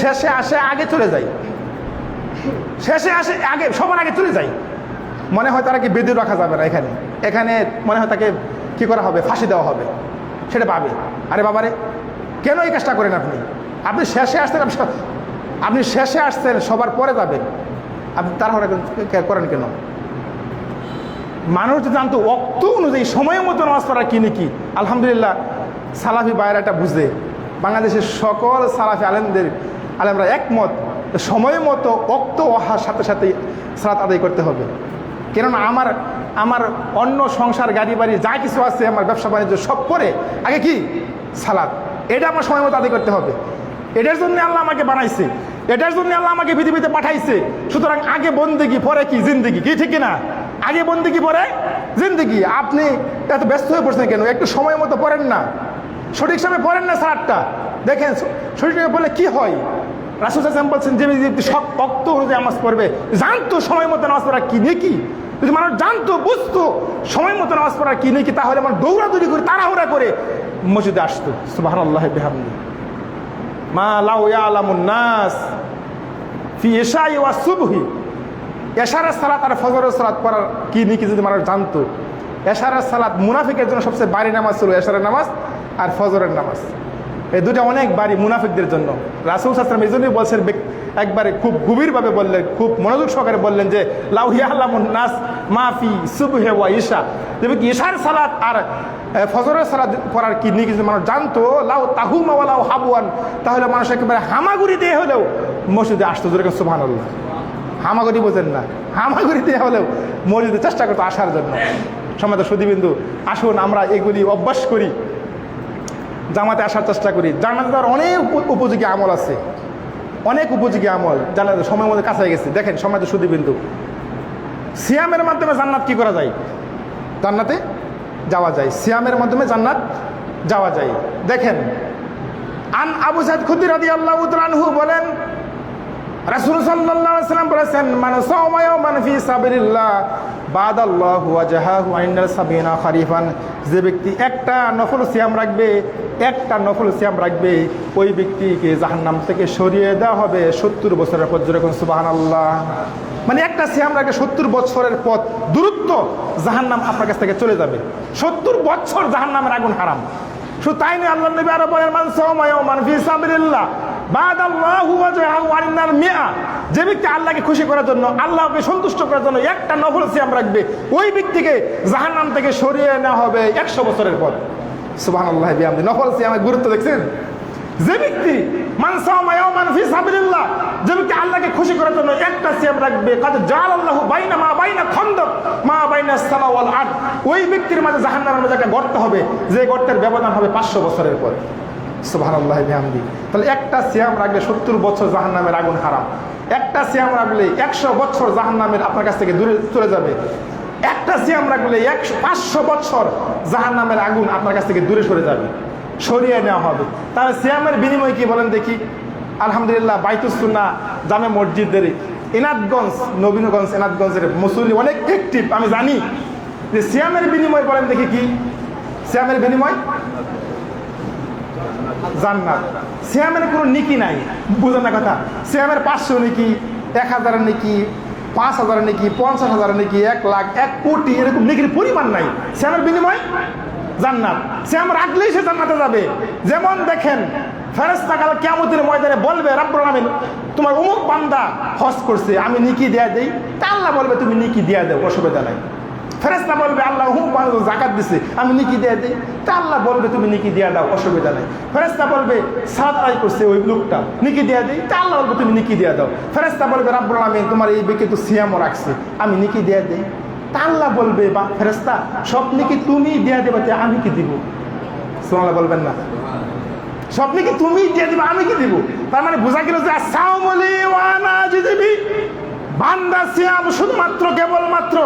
[SPEAKER 1] শেষে আসে আগে চলে যায়, শেষে আসে আগে, সবার আগে চলে যায়। মনে হয় তারা কি বেঁধে রাখা যাবে না, এখানে মনে হয় তাকে কি করা হবে, ফাঁসি দেওয়া হবে, সেটা পাবে। আরে বাবারে, কেন এই কাজটা করেন আপনি? আপনি শেষে আসতেন, আপনি শেষে আসছেন, সবার পরে যাবেন, আপনি তাড়াহুড়া করেন কেন? মানুষ জানতো ওয়াক্ত অনুযায়ী সময় মতো নামাজ পড়া কি নাকি। আলহামদুলিল্লাহ, সালাফি বাইরাটা বুঝে বাংলাদেশের সকল সালাফি আলেমরা একমত, সময় মতো ওয়াক্ত ওহার সাথে সাথে সালাত আদায় করতে হবে। কেননা আমার অন্য সংসার, গাড়ি বাড়ি যা কিছু আছে, আমার ব্যবসা বাণিজ্য সব পরে আগে কি সালাত, এটা আমার সময় মতো আদায় করতে হবে। এটার জন্য আল্লাহ আমাকে বানাইছে, এটার জন্য আল্লাহ আমাকে পৃথিবীতে পাঠাইছে। সুতরাং আগে বন্দেগি, পরে কি জিন্দেগি, কি ঠিক না? আগে বন্দেগি, পরে জিন্দেগি। আপনি এত ব্যস্ত হয়ে পড়ছেন কেন? একটু সময় মতো পড়েন না, সঠিক সময় পড়েন না সালাতটা। দেখেন সঠিক সময় পড়লে কি হয়। রাসূল সাল্লাল্লাহু আলাইহি ওয়াসাল্লাম বলছেন, যে ব্যক্তি সব ওয়াক্ত অনুযায়ী নামাজ পড়বে, জানতো সময় মতো নামাজ পড়া কি নেকি, যদি মানুষ জানতো, বুঝতো সময় মতো নামাজ পড়া কি নেকি, তাহলে মানুষ দৌড়াদৌড়ি করে, তাড়াহুড়া করে মসজিদে আসতো। সুবহানাল্লাহি বিহামদি। মা লাউ ইয়ালামুন নাস ফি ইশাই ওয়া সুবহি, এশারের সালাত আর ফজরের সালাত পড়ার কি নিকি যদি মানুষ জানতো। এশারের সালাত মুনাফিকের জন্য সবচেয়ে বাড়ি নামাজ ছিল এশারের নামাজ আর ফজরের নামাজ, এই দুটা অনেক বাড়ি মুনাফিকদের জন্য। রাসূল সাল্লাল্লাহু আলাইহি ওয়াসাল্লাম এই জন্যই বলছেন, একবারে খুব গভীরভাবে বললেন, খুব মনোযোগ সহকারে বললেন যে লাউ ইয়ালামুন নাস মাফি সুবহে ওয়া ইশা, যেমন কি ইশার সালাত আর ফজরের সালাত পড়ার কি নিকি যদি মানুষ জানতো, লাউ তাহুমা ওয়া লাউ হাবওয়ান, তাহলে মানুষ একেবারে হামাগুড়ি দিয়ে হলেও মসজিদে আসতো। জোরে সুবহানাল্লাহ। হামাগুড়ি বোঝেন না, হামাগুড়ি দিয়ে হলেও মসজিদে চেষ্টা করতো আসার জন্য। সম্মানিত সুধীবৃন্দু, আসুন আমরা এগুলি অভ্যাস করি, জামাতে আসার চেষ্টা করি। জান্নাতে যাওয়ার অনেক উপযোগী আমল আছে, অনেক উপযোগী আমল, জান্নাতে সময়ের মধ্যে কাছে গেছে। দেখেন সম্মানিত সুধীবৃন্দু, সিয়ামের মাধ্যমে জান্নাত কি করা যায়? জান্নাতে যাওয়া যায়, সিয়ামের মাধ্যমে জান্নাত যাওয়া যায়। দেখেন আন আবু সাঈদ খুদরি রাদিয়াল্লাহু তাআলা আনহু বলেন, রাসূল সাল্লাল্লাহু আলাইহি ওয়াসাল্লাম বলেছেন, মান সাওমা ইয়াওমান ফি সাবিলিল্লাহ বাদাল্লাহু ওয়াজহাহু আইনাল সাবিনা খরিফান, যে ব্যক্তি একটা নফল সিয়াম রাখবে, একটা নফল সিয়াম রাখবে, ওই ব্যক্তিকে জাহান্নাম থেকে সরিয়ে দেওয়া হবে 70 বছরের পথ। যেরকম সুবহানাল্লাহ, মানে একটা সিয়াম রাখলে 70 বছরের পথ দূরত্ব জাহান্নাম আপনার কাছ থেকে চলে যাবে। 70 বছর জাহান্নামের আগুন হারাম। শুধু তাই নয়, আল্লাহ নবী আরো বলেন, মান সাওমা ইয়াওমান ফি সাবিলিল্লাহ বাদাল্লাহু ওয়াজহাহু আনিল মিআ, যে ব্যক্তি আল্লাহকে খুশি করার জন্য, আল্লাহকে সন্তুষ্ট করার জন্য একটা নফল সিয়াম রাখবে, ওই ব্যক্তিকে জাহান্নাম থেকে সরিয়ে নেওয়া হবে 100 বছরের পর। সুবহানাল্লাহ বিহামদি। নফল সিয়ামের গুরুত্ব দেখছেন? যে ব্যক্তি মান সাওমা ইয়াওমান ফি সাবিলিল্লাহ, যে ব্যক্তি আল্লাহকে খুশি করার জন্য একটা সিয়াম রাখবে, কাদ জাআলাল্লাহু বাইনা মা বাইনা খন্দক মা বাইনা সামা ওয়াল আরদ, ওই ব্যক্তির মাঝে জাহান্নামের মাঝে একটা গর্ত হবে, যে গর্তের ব্যবধান হবে 500 বছরের পর। সুবহানাল্লাহ বিহামদি। তাহলে একটা সিয়াম রাখলে 70 বছর জাহান্নামের আগুন হারাম। একটা সিয়াম রাখলে 100 বছর জাহান্নামের আপনার কাছ থেকে দূরে চলে যাবে। একটা সিয়াম রাখলে 500 বছর জাহান্নামের আগুন আপনার কাছ থেকে দূরে সরে যাবে, সরিয়ে নেওয়া হবে। তাহলে সিয়ামের বিনিময় কি বলেন দেখি? আলহামদুলিল্লাহ, বাইতুস সুন্নাহ জামে মসজিদের এনাদগঞ্জ, নবীনগঞ্জ এনাদগঞ্জের মুসল্লি অনেক অ্যাক্টিভ। আমি জানি যে সিয়ামের বিনিময় বলেন দেখি কি? সিয়ামের বিনিময় জান্নাত। সিয়ামের কোনো নিকি নাই, বুঝেন না কথা? সিয়ামের 500 নিকি, 1000 নিকি, 5000 নিকি, 50,000 নিকি, 1 লাখ, 1 কোটি, এরকম নিকির পরিমাণ নাই। সিয়ামের বিনিময় জান্নাত। সিয়াম রাখলেই সে জান্নাতে যাবে। যেমন দেখেন, ফেরেশতা কাল কিয়ামতের ময়দানে বলবে, রব্বুল আলামিন তোমার অমুক বান্দা হজ করছে, আমি নিকি দেয়া দেই। তা আল্লাহ বলবে তুমি নিকি দেয়া দাও, অসুবিধা নাই। ফেরেশতা বলবে আল্লাহ অমুক বান্দা যাকাত দিছে, আমি নিকি দেয়া দেই। তা আল্লাহ বলবে তুমি নিকি দেয়া দাও, অসুবিধা নাই। ফেরেশতা বলবে সালাত আদায় করছে ওই লোকটা, নিকি দেয়া দেই। তা আল্লাহ বলবে তুমি নিকি দেয়া দাও। ফেরেশতা বলবে রব্বুল আলামিন তোমার এই ব্যক্তি তো সিয়ামও রাখছে, আমি নিকি দেয়া দেই। তা আল্লাহ বলবে বা ফেরেশতা সব নিকি তুমি দেয়া দেবে, আমি কি দিব? সুবহানাল্লাহ বলবেন না? সব নিকি তুমি দিয়ে দিবে, আমি কি দিব? তার মানে বোঝা গেল যে আসাউমুলি ওয়া আনা জিবি, বান্দা সিয়াম শুধুমাত্র কেবলমাত্র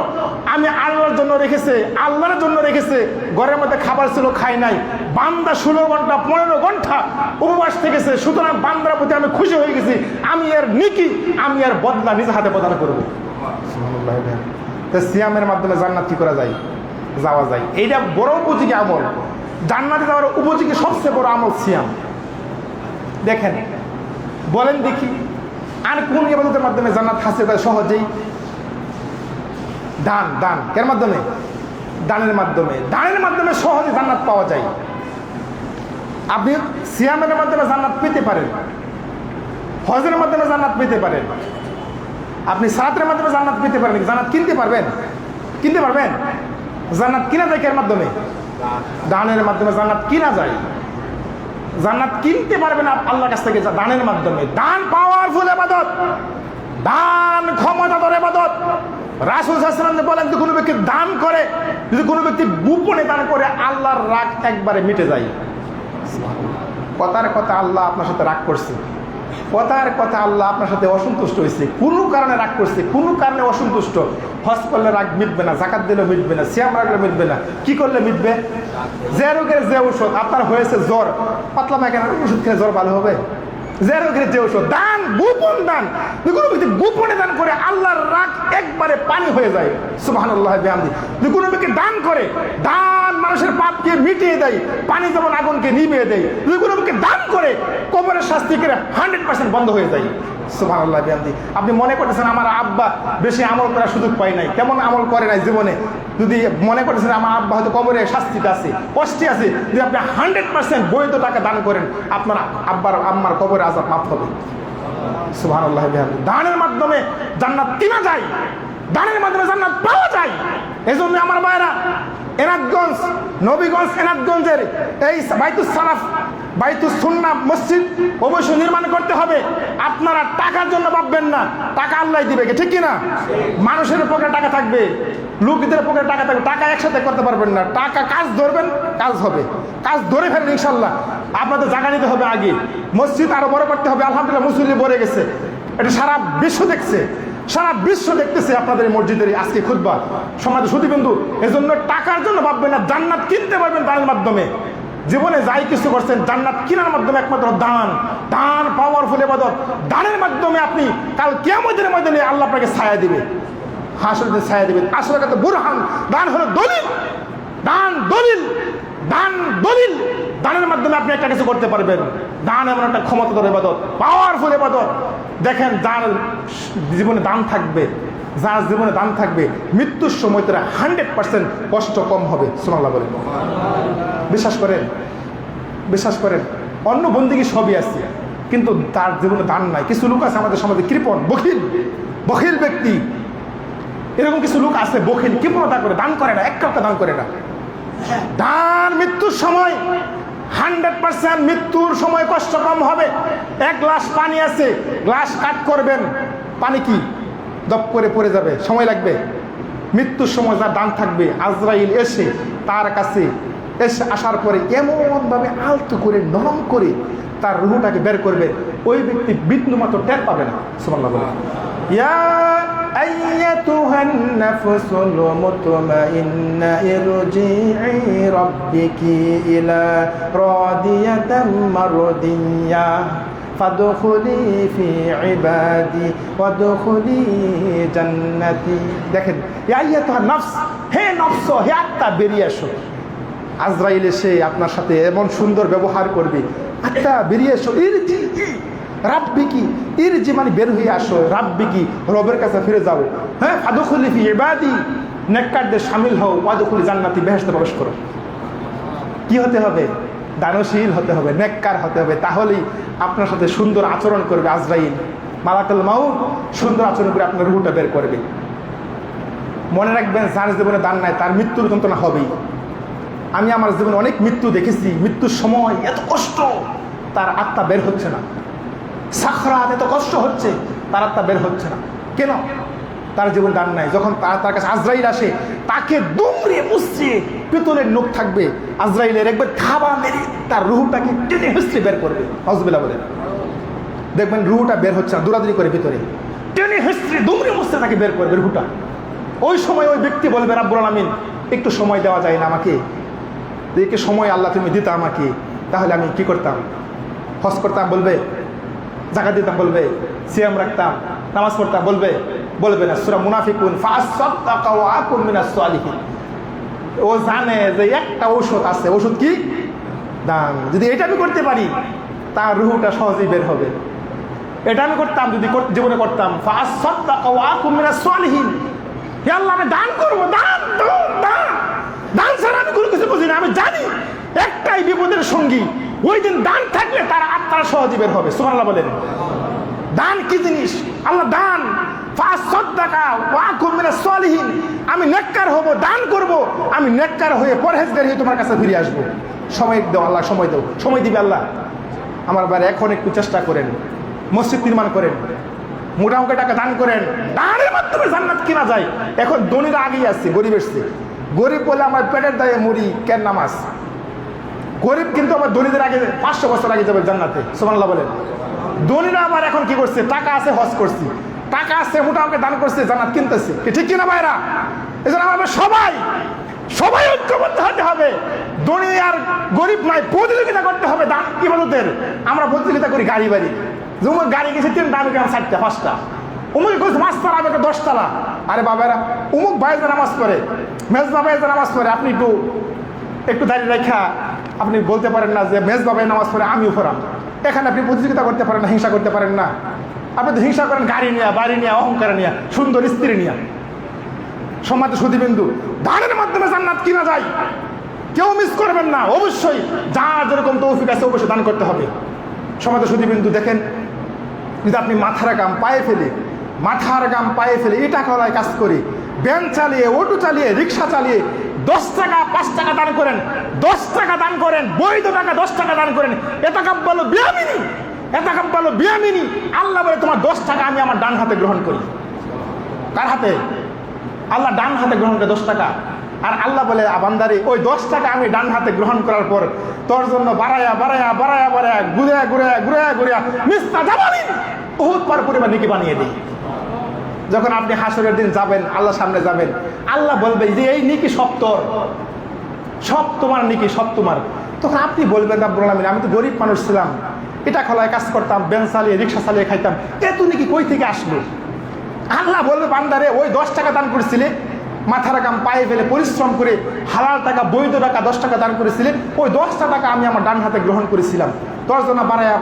[SPEAKER 1] আমি আল্লাহর জন্য রেখেছে, আল্লাহর জন্য রেখেছে। ঘরের মধ্যে খাবার ছিল, খাই নাই। বান্দা 16 ঘন্টা 15 ঘন্টা উপবাস থেকেছে, সুতরাং বান্দার প্রতি আমি খুশি হয়ে গেছি। আমি এর নিকি, আমি এর বদলা নিজ হাতে প্রদান করবো। সিয়ামের মাধ্যমে জান্নাত কি করা যায়? যাওয়া যায়। এইটা বড় উপযোগী আমল। জান্নাতে যাওয়ার উপযোগী সবচেয়ে বড় আমল সিয়াম। দেখেন, বলেন দেখি আর কোন ইবাদতের মাধ্যমে জান্নাত হাসিল করে সহজেই? দান। দান এর মাধ্যমে, দানের মাধ্যমে, দানের মাধ্যমে সহজে জান্নাত পাওয়া যায়। আপনি সিয়ামের মাধ্যমে জান্নাত পেতে পারেন, হজের মাধ্যমে জান্নাত পেতে পারেন, আপনি সালাতের মাধ্যমে জান্নাত পেতে পারেন। জান্নাত কিনতে পারবেন? কিনতে পারবেন? জান্নাত কিনা যায় এর মাধ্যমে? দানের মাধ্যমে জান্নাত কিনা যায়। জান্নাত কিনতে পারবেন আল্লাহর কাছ থেকে দানের মাধ্যমে। দান পাওয়ারফুল ইবাদত, দান ক্ষমতাধর ইবাদত। রাসূল সাল্লাল্লাহু আলাইহি ওয়াসাল্লাম বলেন, যদি কোনো ব্যক্তি দান করে, যদি কোনো ব্যক্তি গোপনে দান করে, আল্লাহর রাগ একবারে মিটে যায়। কথার কথা আল্লাহ আপনার সাথে রাগ করছে, কথার কথা আল্লাহ আপনার সাথে অসন্তুষ্ট হয়েছে, কোনো কারণে রাগ করছে, কোনো কারণে অসন্তুষ্ট। হজ করলে রাগ মিটবে না, যাকাত দিলেও মিটবে না, সিয়াম রাখলে মিটবে না। কি করলে মিটবে? যে রোগের যে ঔষধ, আপনার হয়েছে জ্বর, পাতলা পায়খানার ওষুধ খেলে জ্বর ভালো হবে? যে রোগের যে ঔষধ, দান, গোপন দান। কোনো ব্যক্তি গোপনে দান করে, আল্লাহর রাগ একবারে পানি হয়ে যায়। সুবহানাল্লাহ বিহামদি। যদি কোনো ব্যক্তি দান করে, দান মানুষের পাপকে মিটিয়ে দেয়, পানি যেমন আগুনকে নিভিয়ে দেয়। যদি কোনো ব্যক্তি দান করে, কবরের শাস্তি করে 100% বন্ধ হয়ে যায়। সুবহানাল্লাহ বিহামদি। আপনি মনে করতেছেন আমার আব্বা বেশি আমল করার সুযোগ পায় নাই, তেমন আমল করে নাই জীবনে। যদি মনে করতেছেন আমার আব্বা হয়তো কবরে শাস্তিতে আছে, কষ্টে আছে, যদি আপনি 100% বৈধ টাকা দান করেন, আপনার আম্মার কবরে আযাব মাফ হবে। সুবহানাল্লাহ বিহামদি। দানের মাধ্যমে জান্নাত কিনা যায়, দানের মাধ্যমে জান্নাত পাওয়া যায়। এজন্য আমার ভাইরা, এনাদগঞ্জ, নবীগঞ্জ এনাদগঞ্জের এই বাইতুস সালাফ, বাইতুস সুন্নাহ মসজিদ অবশ্যই নির্মাণ করতে হবে। আপনারা টাকার জন্য ভাববেন না, টাকা আল্লাহ দিবে, ঠিক কিনা? মানুষের পকেটে টাকা থাকবে, লোকদের পকেটে টাকা থাকবে, টাকা একসাথে করতে পারবেন না। টাকা কাজ ধরবেন, কাজ হবে, কাজ ধরে ফেলেন ইনশাল্লাহ। আপনাদের জায়গা নিতে হবে আগে, মসজিদ আরো বড় করতে হবে। আলহামদুলিল্লাহ মুসল্লি ভরে গেছে, এটা সারা বিশ্ব দেখছে, সারা বিশ্ব দেখতেছে আপনাদের মসজিদের আজকে খুতবা। সমাজে সুধীবৃন্দু, এজন্য টাকার জন্য ভাববেন না, জান্নাত কিনতে পারবেন দানের মাধ্যমে। জীবনে যাই কিছু করছেন জান্নাত কেনার মাধ্যমে, একমাত্র দান। দান পাওয়ারফুল ইবাদত। দানের মাধ্যমে আপনি কাল কিয়ামতের ময়দানে আল্লাহ আপনাকে ছায়া দিবে, হাসরের দিন ছায়া দিবে। আসলে কথা বুরহান, দান হলো দলিল, দান দলিল, দান দলিল। দানের মাধ্যমে আপনি একটা কিছু করতে পারবেন। দান এমন একটা ক্ষমতাধর ইবাদত, পাওয়ারফুল ইবাদত। দেখেন, যার জীবনে দান থাকবে, যার জীবনে দান থাকবে, মৃত্যুর সময় তারা 100% কষ্ট কম হবে। সুবহানাল্লাহ বলেন। বিশ্বাস করেন, বিশ্বাস করেন। অন্য বন্দিগি সবই আছে, কিন্তু তার জীবনে দান নাই। কিছু লোক আছে আমাদের সমাজে কৃপণ, বখিল, বখিল ব্যক্তি। এরকম কিছু লোক আছে বখিল, কৃপণতা করে, দান করে না, এক টাকা দান করে না। দান মৃত্যুর সময় 100% মৃত্যুর সময় কষ্ট কম হবে। এক গ্লাস পানি আছে, গ্লাস কাট করবেন, পানি কি দপ করে পড়ে যাবে, সময় লাগবে। মৃত্যুর সময় যার দান থাকবে, আজরাইল এসে তার কাছে আসার পরে এমনভাবে আলতো করে, নরম করে তার রুহটাকে বের করবে, ওই ব্যক্তি বিন্দু মাত্র টের পাবে না। সুবহানাল্লাহ বলে। ইয়া আইয়াতুহান নাফসুল মুতমাইন্না ইরজিই রাব্বিকি ইলা রাদিয়াতাম মারদিয়া ফাদখুলি ফি ইবাদি ওয়াদখুলি জান্নাতি। দেখেন, ইয়া আইয়াতুহান নাফস, হে নফস, হে আত্মা, বেরিয়ে আসো। আজরাইল এসে আপনার সাথে এমন সুন্দর ব্যবহার করবে, আত্মা বেরিয়ে এসো। ইরজি রাব্বিকি, ইরজি মানে বের হয়ে আসো, রাব্বিকি রবের কাছে ফিরে যাও। হ্যাঁ, ফাদখুলি ফি ইবাদি, নেককারদের শামিল হও, ওয়াদখুলি জান্নাতি, বেহেশতে প্রবেশ করো। কি হতে হবে? দানশীল হতে হবে, নেককার হতে হবে। তাহলেই আপনার সাথে সুন্দর আচরণ করবে আজরাইল, মালাকুল মাউত সুন্দর আচরণ করে আপনার রূহটা বের করবে। মনে রাখবেন, যার জীবনে দান নাই তার মৃত্যুর যন্ত্রণা হবেই। আমি আমার জীবনে অনেক মৃত্যু দেখেছি, মৃত্যুর সময় এত কষ্ট, তার আত্মা বের হচ্ছে না। সাখরাত, এত কষ্ট হচ্ছে, তার আত্মা বের হচ্ছে না। কেন? তার জীবন দান নাই। যখন তার কাছে আজরাইল আসে, তাকে দুমড়ে মুচড়ে, পিতলের নখ থাকবে আজরাইলের, একবার খাবা মেরে তার রুহটাকে টেনে হিস্ট্রি বের করবে। আউযুবিল্লাহ বলেন। দেখবেন রুহটা বের হচ্ছে না, দৌড়াদৌড়ি করে ভিতরে টেনে হিস্ট্রি দুমড়ে মুচড়ে তাকে বের করবে রুহটা। ওই সময় ওই ব্যক্তি বলবে, রাব্বুল আলামিন একটু সময় দেওয়া যায় না আমাকে? দেখে সময় আল্লাহ তুমি দিতা আমাকে, তাহলে আমি কি করতাম? হজ করতাম বলবে, যাকাত দিতাম বলবে, সিয়াম রাখতাম, নামাজ পড়তাম বলবে? বলবে না। সূরা মুনাফিকুন, ফাসাদদাকা ওয়া আকুন মিনাস সালিহিন। ও জানে যে একটা ঔষধ আছে, ওষুধ কি? দান। যদি এটা আমি করতে পারি, তার রুহটা সহজেই বের হবে। এটা আমি করতাম, যদি জীবনে করতাম, ফাসাদদাকা ওয়া আকুন মিনাস সালিহিন। হে আল্লাহ, আমি দান করবো, দান দান দান ছাড়া আমি কোনো কিছু বুঝি না। আমি জানি একটাই বিপদের সঙ্গী, ওই দিন দান থাকলে তার আত্মার সহজে বের হবে। সুবহানাল্লাহ বলেন। দান কি জিনিস? আল্লাহ দান, ফাসাদদাকা ওয়া আকুন মিনাস সালিহিন। আমি নেককার হব, দান করব, আমি নেককার হয়ে পরহেজগার হয়ে তোমার কাছে ফিরে আসবো। সময় দাও আল্লাহ, সময় দাও, সময় দিবে আল্লাহ। আমার বারে এখন একটু চেষ্টা করেন, মসজিদ নির্মাণ করেন, মোটামুটি টাকা দান করেন। দানের মাধ্যমে জান্নাত কেনা যায়। এখন ধনীরা আগেই আসছে, গরিব এসছে। গরিব বলে আমার পেটের দায়ে মরি, কেন নামাজ? গরিব কিন্তু আমার ধনীদের আগে 500 বছর আগে যাবে জান্নাতে। সুবহানাল্লাহ বলেন। ধনীরা আবার এখন কি করছে? টাকা আছে, হজ করছি, টাকা আছে, মোটামুটি দান করছে, জান্নাত কিনতেছে, ঠিক কিনা ভাইরা? এই জন্য আমাদের সবাই ঐক্যবদ্ধ হতে হবে। ধনী আর গরিব নাই, প্রতিযোগিতা করতে হবে দান ইবাদতের। আমরা প্রতিযোগিতা করি গাড়ি বাড়ি, যেমন গাড়ি গেছে 3টা, আমি গেলাম 4টা 5টা, অমুক কইছে 5 তালা, আমি 10 তালা। আরে বাবারা, অমুক ভাইজা নামাজ পড়ে, মেজবা ভাইজা নামাজ পড়ে, আপনি একটু দাঁড়িয়ে রেখা আপনি বলতে পারেন না যে মেজবা ভাই নামাজ পড়ে আমিও পড়াম। এখানে আপনি প্রতিযোগিতা করতে পারেন না, হিংসা করতে পারেন না। আপনি তো হিংসা করেন গাড়ি নিয়ে, বাড়ি নিয়ে, অহংকার নিয়ে, সুন্দর স্ত্রী নিয়ে। সম্মানিত সুধীবৃন্দু, দানের মাধ্যমে জান্নাত কিনা যায়, কেউ মিস করবেন না। অবশ্যই যার যেরকম তৌফিক আছে অবশ্যই দান করতে হবে। সম্মানিত সুধীবৃন্দু, দেখেন, যদি আপনি মাথার গাম পায়ে ফেলে ইটা কলায় কাজ করে, ভ্যান চালিয়ে, অটো চালিয়ে, রিক্সা চালিয়ে 10 টাকা 5 টাকা দান করেন, 10 টাকা দান করেন, বৈধ টাকা 10 টাকা দান করেন, এতাকাব্বালু বিয়ামিনি, আল্লাহ বলে তোমার 10 টাকা আমি আমার ডান হাতে গ্রহণ করি। কার হাতে? আল্লাহ ডান হাতে গ্রহণ করে 10 টাকা। আর আল্লাহ বলে বান্দারে, ওই 10 টাকা আমি ডান হাতে গ্রহণ করার পর তোর জন্য বাড়ায়া ঘুরে মিস্তা জাবালিন উহুদ পার পরিমাণ নেকি বানিয়ে দিই। যখন আপনি হাসরের দিন যাবেন, আল্লাহর সামনে যাবেন, আল্লাহ বলবে যে এই নেকি সব তোর, সব তোমার নেকি, সব তোমার। তখন আপনি বলবেন রব্বুল আলামিন, আমি তো গরিব মানুষ ছিলাম, এটা খোলায় কাজ করতাম, ভ্যান চালিয়ে, রিক্সা চালিয়ে খাইতাম, এত নাকি কই থেকে আসলো? আল্লাহ বলবে বান্দারে, ওই 10 টাকা দান করেছিলে, মাথার গাম পায়ে ফেলে পরিশ্রম করে হালাল টাকা, বৈধ টাকা 10 টাকা দান করেছিলে, ওই 10 টাকা আমি আমার ডান হাতে গ্রহণ করেছিলাম, তোর জন্য বাড়ায়া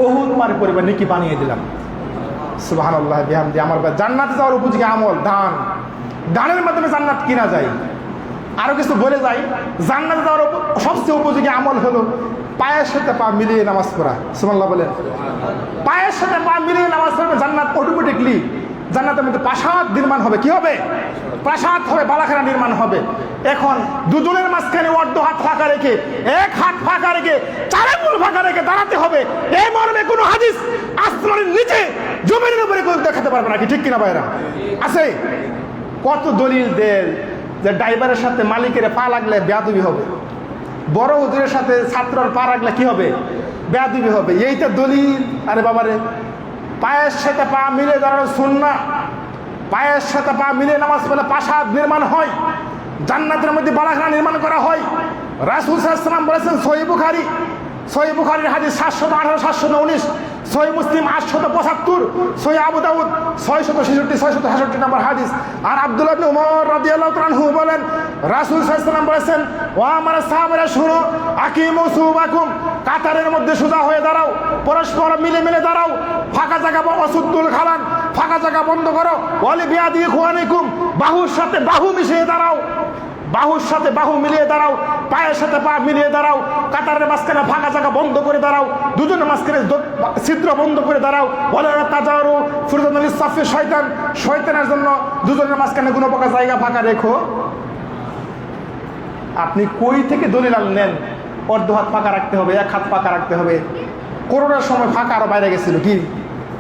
[SPEAKER 1] উহুদ পার পরিমাণ নেকি বানিয়ে দিলাম। সুবহানাল্লাহ বিহামদি। আমার জান্নাতে যাওয়ার উপযোগী আমল দান। দানের মাধ্যমে জান্নাত কিনা যায়। আরো কিছু বলে যাই, জান্নাতে যাওয়ার সবচেয়ে উপযোগী আমল হলো পায়ের সাথে পা মিলিয়ে নামাজ পড়া। সুবহানাল্লাহ বলেন। পায়ের সাথে পা মিলিয়ে নামাজ পড়বে, জান্নাত অটোমেটিকলি, জান্নাতের মধ্যে প্রাসাদ নির্মাণ হবে। কি হবে? প্রাসাদ হবে, বালাখানা নির্মাণ হবে। এখন দুজনের মাঝখানে অর্ধ হাত ফাঁকা রেখে, এক হাত ফাঁকা রেখে, 4 আঙ্গুল ফাঁকা রেখে দাঁড়াতে হবে। এই মর্মে কোনো হাদিস আসমানের নিচে জমিনের উপরে কেউ দেখাতে পারবে না। কি ঠিক কিনা ভাইরা? আছে কত দলিল দেয় যে ড্রাইভারের সাথে মালিকের পা লাগলে বেয়াদবি হবে, বড় হুজুরের সাথে ছাত্রর পা লাগলে কি হবে? বেয়াদবি হবে। এইটা দলিল। আরে বাবারে, পায়ের সাথে পা মিলে দাঁড়ানো সুন্নাহ। পায়ের সাথে পা মিলে নামাজ পড়লে প্রাসাদ নির্মাণ হয়, জান্নাতের মধ্যে বালাখানা নির্মাণ করা হয়। রাসূল সাল্লাল্লাহু আলাইহি ওয়াসাল্লাম বলেছেন, সহিহ বুখারীর হাদিস 718, 719, সহিহ মুসলিম 875, সহিহ আবু দাউদ 666, 666 নম্বর হাদিস। আর আব্দুল্লাহ ইবনে উমর রাদিয়াল্লাহু তাআলা আনহু বলেন, রাসূল সাল্লাল্লাহু আলাইহি ওয়াসাল্লাম বলেছেন, ও আমার সাহাবারা শুনো, আকিমু সুবাকুম, কাতারের মধ্যে সোজা হয়ে দাঁড়াও, পরস্পর মিলে দাঁড়াও, ফাঁকা জায়গা অসুদ্দুল খালান, ফাঁকা জায়গা বন্ধ করো, ওয়ালি বিয়াদি ইখওয়ানিকুম, বাহুর সাথে বাহু মিশিয়ে দাঁড়াও, বাহুর সাথে বাহু মিলিয়ে দাঁড়াও, পায়ের সাথে পা মিলিয়ে দাঁড়াও, কাতারের মাঝখানে ফাঁকা জায়গা বন্ধ করে দাঁড়াও, দুজনের মাঝখানে ছিদ্র বন্ধ করে দাঁড়াও। ওয়ালা তাজারু ফুরজাতুল লিসাফি, শয়তানের জন্য দুজনের মাঝখানে কোনো প্রকার জায়গা ফাঁকা রেখো। আপনি কই থেকে দলিল নেন? অর্ধ হাত ফাঁকা রাখতে হবে, 1 হাত ফাঁকা রাখতে হবে। করোনার সময় ফাঁকা আরো বাইরে গেছিল। কি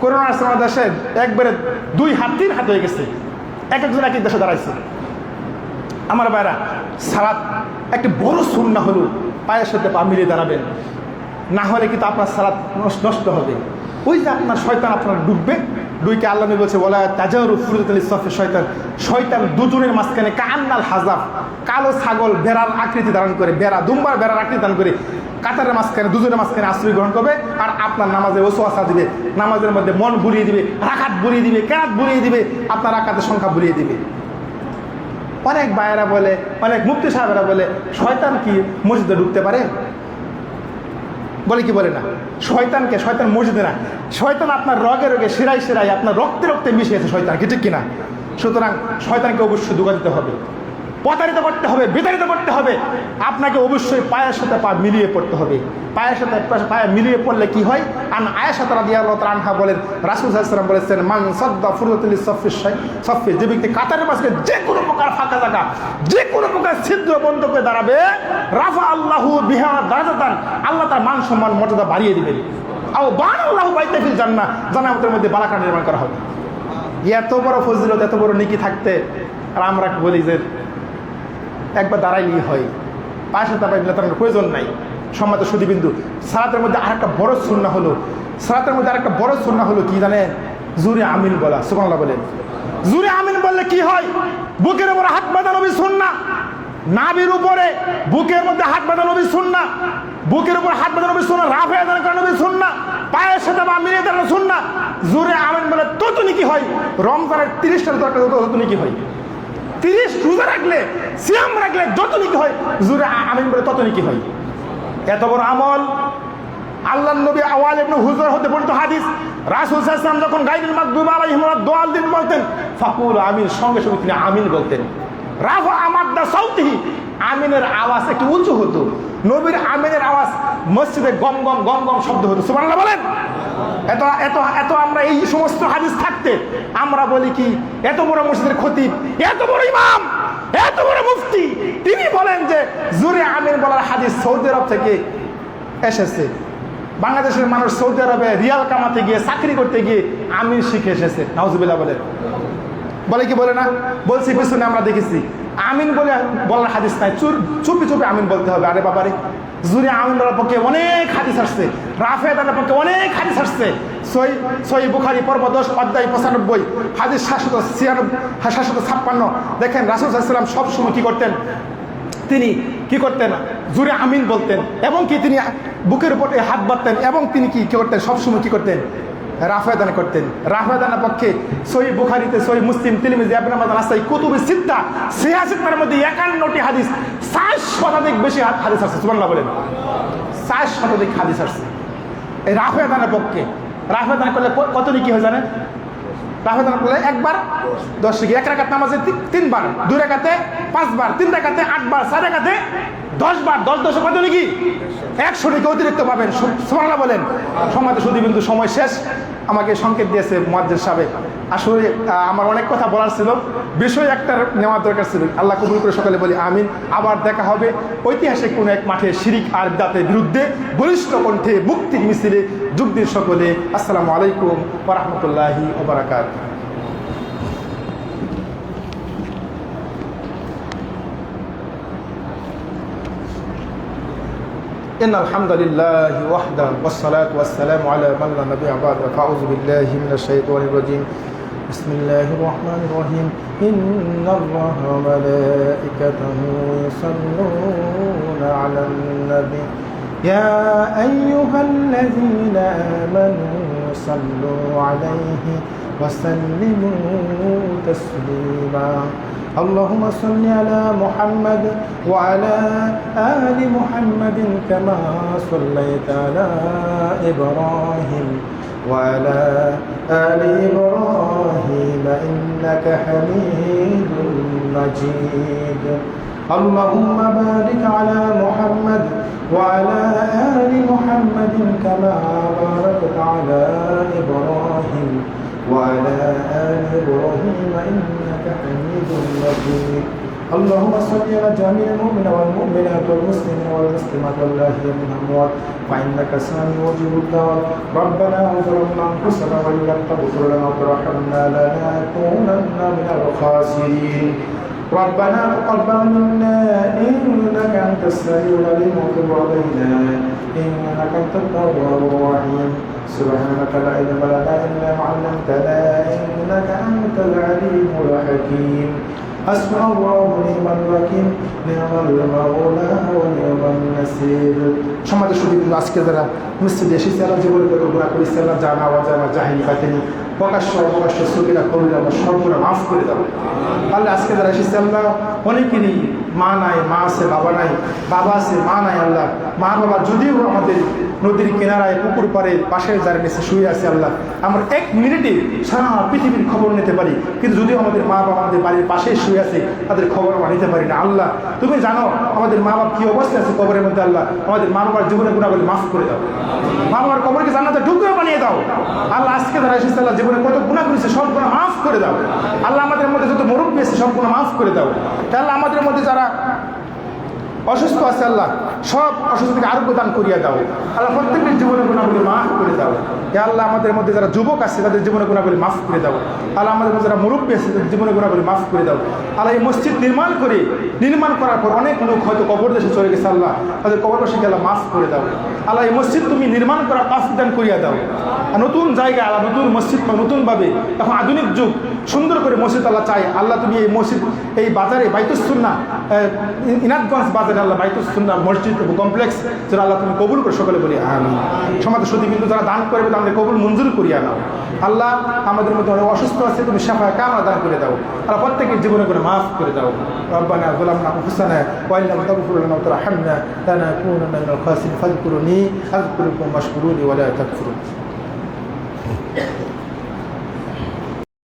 [SPEAKER 1] করোনার সময় দেশে একবারে 2 হাত 3 হাত হয়ে গেছে, একজন এক দেশে দাঁড়াইছে। আমার ভাইরা, সালাত একটা বড় সুন্নাহ হলো পায়ের সাথে পা মিলিয়ে দাঁড়াবেন, না হলে কিন্তু আপনার সালাত নষ্ট হবে। ওই যে আপনার শয়তান আপনার ডুববে, ডুইকে আল্লাহ নবী বলছে, ওয়ালা তাজারু ফুরজাতুল লিসাফি, শয়তান দুজনের মাঝখানে কান্নাল হাজাব, কালো ছাগল ভেড়ার আকৃতি ধারণ করে, দুম্বার ভেড়ার আকৃতি ধারণ করে কাতারের মাঝখানে, দুজনের মাঝখানে আশ্রয় গ্রহণ করবে। আর আপনার নামাজে ওয়াসওয়াসা দিবে, নামাজের মধ্যে মন বুলিয়ে দিবে, রাকাত বুলিয়ে দিবে, কেরাত বুলিয়ে দিবে, আপনার রাকাতের সংখ্যা বুলিয়ে দিবে। অনেক ভাইয়েরা বলে, অনেক মুফতি সাহেবেরা বলে, শয়তান কি মসজিদে ঢুকতে পারে? বলে কি বলে না? শয়তান মসজিদে না, শয়তান আপনার রগে শিরায় আপনার রক্তে মিশে গেছে শয়তান। কি ঠিক কিনা? সুতরাং শয়তানকে অবশ্যই ধোঁকা দিতে হবে, প্রতারিত করতে হবে, বিতাড়িত করতে হবে। আপনাকে অবশ্যই পায়ের সাথে পা মিলিয়ে পড়তে হবে। পায়ের সাথে পায়ে মিলিয়ে পড়লে কি হয়? আন আয়েশা রাদিয়াল্লাহু তাআলা আনহা বলেন, রাসূল সাল্লাল্লাহু আলাইহি ওয়াসাল্লাম বলেছেন, মান সাদ্দা ফুরজাতুল লিসাফি, যে ব্যক্তি কাতারের মাঝে যে কোনো প্রকার ফাঁকা জায়গা, যে কোনো প্রকার ছিদ্র বন্ধ করে দাঁড়াবে, রাফা আল্লাহু বিহা দারাজাতান, আল্লাহ তার মান সম্মান মর্যাদা বাড়িয়ে দিবেন। আও বানাল্লাহু বাইতা ফিল জান্নাহ, জান্নাতের মধ্যে বালাখানা নির্মাণ করা হবে। এত বড় ফজিলত, এত বড় নেকি থাকতে আর আমরা বলি যে একবার দাঁড়াইলেই হয়, পায়ের সাথে পায়ে মিলে তার প্রয়োজন নাই। সম্মানিত সুধীবৃন্দু, সালাতের মধ্যে আরেকটা বড় সুন্নাহ হলো, কি জানেন? জুরে আমিন বলা। সুবহানাল্লাহ বলেন। জুরে আমিন বললে কি হয়? বুকের উপরে হাত বাঁধা নবী সুন্নাহ, নাভির উপরে বুকের মধ্যে হাত বাঁধা নবী সুন্নাহ, বুকের উপর হাত বাঁধা নবী সুন্নাহ, রাফে আযান করা নবী সুন্নাহ, পায়ের সাথে পা মিলিয়ে দাঁড়ানো সুন্নাহ। জুরে আমিন বলে তত নেকি হয়, রমজানের 30টা তত নেকি হয়। 30 রোজা রাখলে, সিয়াম রাখলে যত নেকি হয়, জুরে আমিন বলে তত নেকি হয়। এত বড় আমল
[SPEAKER 2] আল্লাহর নবী আওয়াল ইবনে হুজর হতে বলতো হাদিস, রাসূল সাল্লাল্লাহু আলাইহি ওয়াসাল্লাম যখন গায়রুল মাগদুবি আলাইহিম ওয়াদ-দাল্লিন বলতেন, ফাকুল আমিন, সঙ্গে সঙ্গে তিনি আমিন বলতেন। রাফা আমাদা সাউতিহি, আমিনের আওয়াজ একটু উঁচু হতো। নবীর আমিনের আওয়াজ মসজিদে গম গম গম গম শব্দ হতো। সুবহানাল্লাহ বলেন। এত এত এত আমরা এই সমস্ত হাদিস থাকতে আমরা বলি কি, এত বড় মসজিদের খতিব, এত বড় ইমাম, এত বড় মুফতি, তিনি বলেন যে জোরে আমিন বলার হাদিস সৌদি আরব থেকে এসেছে। বাংলাদেশের মানুষ সৌদি আরবে রিয়াল কামাতে গিয়ে, চাকরি করতে গিয়ে আমিন শিখে এসেছে। নাউজুবিল্লাহ বলেন। বলে কি বলে না? বলছি পিছনে আমরা দেখেছি আমিন বলে বলার হাদিস নাই, চুপি চুপি আমিন বলতে হবে। আরে বাবারে, জুরে আমিন বলার পক্ষে অনেক হাদিস আসছে, রাফে দানের পক্ষে অনেক হাদিস আসছে। সহিহ বুখারী পর্ব 10 অধ্যায় 95 হাদিস 756। দেখেন রাসূল সাল্লাল্লাহু আলাইহি ওয়াসাল্লাম সবসময় কি করতেন? তিনি কি করতেন? জুরে আমিন বলতেন, এবং কি তিনি বুকের উপর হাত বাঁধতেন, এবং তিনি কি করতেন? সবসময় কি করতেন? রাফেদান করতেন। রাফেদানের পক্ষে সহিহ বুখারীতে, সহিহ মুসলিম, তিরমিজি, ইবনে মাজাহ, নাসাই, কুতুবুস সিত্তা, সিহাসিত্তার মধ্যে 51টি হাদিস, 60 শতাধিক বেশি হাদিস আছে। সুবহানাল্লাহ বলেন। 60 শতাধিক হাদিস আছে এই রাফেদানের পক্ষে। রাফেদান করলে কত কি হয় জানেন? রাফেদান করলে একবার 10 নাকি, 1 রাকাত নামাজে 3 বার, 2 রাকাতে 5 বার, 3 রাকাতে 8 বার, 4 রাকাতে 10 বার, 10 10 কত নাকি? 100 নাকি অতিরিক্ত পাবেন। সুবহানাল্লাহ বলেন। সমাজে শুধু কিন্তু সময় শেষ, আমাকে সংকেত দিয়েছে মুয়াজ্জিন সাহেব। আসলে আমার অনেক কথা বলার ছিল, বিষয় একটা নেওয়ার দরকার ছিল। আল্লাহ কবুল করে সকালে বলি আমিন। আবার দেখা হবে ঐতিহাসিক কোনো এক মাঠে শিরিক আর বিদআতের বিরুদ্ধে বলিষ্ঠ কণ্ঠে মুক্তির মিছিলে যোগ দিন সকলে। আসসালামু আলাইকুম ওয়া রাহমাতুল্লাহি ওয়া বারাকাতুহু। إن الحمد لله وحده والصلاة والسلام على من لا نبي بعده، فأعوذ بالله من الشيطان الرجيم. بسم الله الرحمن الرحيم. إن الله وملائكته يصلون على النبي يا أيها الذين آمنوا صلوا عليه وسلموا تسليما. اللهم صل على محمد وعلى آل محمد كما صليت على إبراهيم وعلى آل إبراهيم إنك حميد مجيد. اللهم بارك على محمد وعلى آل محمد كما باركت على إبراهيم وعلى آل إبراهيم إنك حميد مجيد. اللهم صل على جميع المؤمنين والمؤمنات والمسلمين والمسلمات واللاهين من الأموات فإنك سامع مجيب الدعوات. ربنا ظلمنا أنفسنا وإن لم تغفر لنا وترحمنا لنكونن من الخاسرين. ربنا تقبل منا إنك أنت السميع العليم وتب علينا إنك أنت التواب الرحيم. سبحانك لا علم لنا إلا ما علمتنا إنك أنت العليم الحكيم. حسبنا الله ونعم الوكيل نعم المولى ونعم النصير. সমাজের সুদীপগুলো আজকে যারা মসজিদে এসেছে, আল্লাহ জীবনে কত গুনাহ করেছে, আল্লাহ জানা অজানা জাহিলি বাতিনি প্রকাশ্য অপ্রকাশ্য সগীরা কবিরা আল্লাহ সর্বগুলো মাফ করে দাও। আল্লাহ আজকে যারা এসেছে আল্লাহ অনেকেরই মা নাই, মা আছে বাবা নাই, বাবা আছে মা নাই। আল্লাহ মা বাবা যদিও আমাদের নদীর কিনারায় পুকুর পাড়ে পাশে যারা নিচে শুয়ে আছে, আল্লাহ আমরা 1 মিনিটে সারা পৃথিবীর খবর নিতে পারি, কিন্তু যদিও আমাদের মা বাবা আমাদের বাড়ির পাশে শুয়ে আছে তাদের খবর আমরা নিতে পারি না। আল্লাহ তুমি জানো আমাদের মা বাবা কি অবস্থায় আছে কবরের মধ্যে। আল্লাহ আমাদের মা বাবার জীবনে গুনাহগুলো মাফ করে দাও, মা বাবার কবরকে জান্নাতের টুকরো বানিয়ে দাও। আল্লাহ আজকে যারা এসেছে আল্লাহ জীবনে কত গুনাহ করেছে সব গুনাহ মাফ করে দাও। আল্লাহ আমাদের মধ্যে যত মুরব্বী আছে সব গুনাহ মাফ করে দাও। আল্লাহ আমাদের মধ্যে যারা অসুস্থ আছে আল্লাহ সব অসুস্থ থেকে আরোগ্য দান করিয়া দাও। আল্লাহ প্রত্যেকের জীবনে গুনাহগুলো মাফ করে দাও। আল্লাহ আমাদের মধ্যে যারা যুবক আছে তাদের জীবনে গুনাহগুলো মাফ করে দাও। আল্লাহ আমাদের মধ্যে যারা মুরব্বী আছে তাদের জীবনে গুনাহগুলো মাফ করে দাও। আল্লাহ এই মসজিদ নির্মাণ করার পর অনেক লোক হয়তো কবর দেশে চলে গেছে, আল্লাহ তাদের কবরবাসীকে আল্লাহ মাফ করে দাও। আল্লাহ এই মসজিদ তুমি নির্মাণ করার তৌফিক দান করিয়া দাও। আর নতুন জায়গা আল্লাহ নতুন মসজিদ নতুনভাবে এখন আধুনিক যুগ সুন্দর করে মসজিদ আল্লাহ চাই। আল্লাহ তুমি এই মসজিদ এই বাজারে বাইতুস সুন্নাহ ইনাদগঞ্জ বাজারে
[SPEAKER 1] যেন আল্লাহ বাইতুস সুন্নাহ মসজিদ এবং কমপ্লেক্স যেন আল্লাহ তুমি কবুল করে সকলে বলি আমিন। সমাজে সুদীবিন্দু যারা দান করবে তাদের কবুল মঞ্জুর করিয়া নাও। আল্লাহ আমাদের মধ্যে অনেক অসুস্থ আছে, তুমি শাফা কামনা দান করে দাও। আল্লাহ প্রত্যেকের জীবনে করে মাফ করে দাও। রব্বানা যালামনা আনফুসানা ওয়া ইন লাম তাগফির লানা ওয়া তারহামনা লানাকুনান্না মিনাল খাসিরিন ফাযকুরুনি আযকুরুকুম ওয়াশকুরুনি ওয়া লা তাকফুরুন।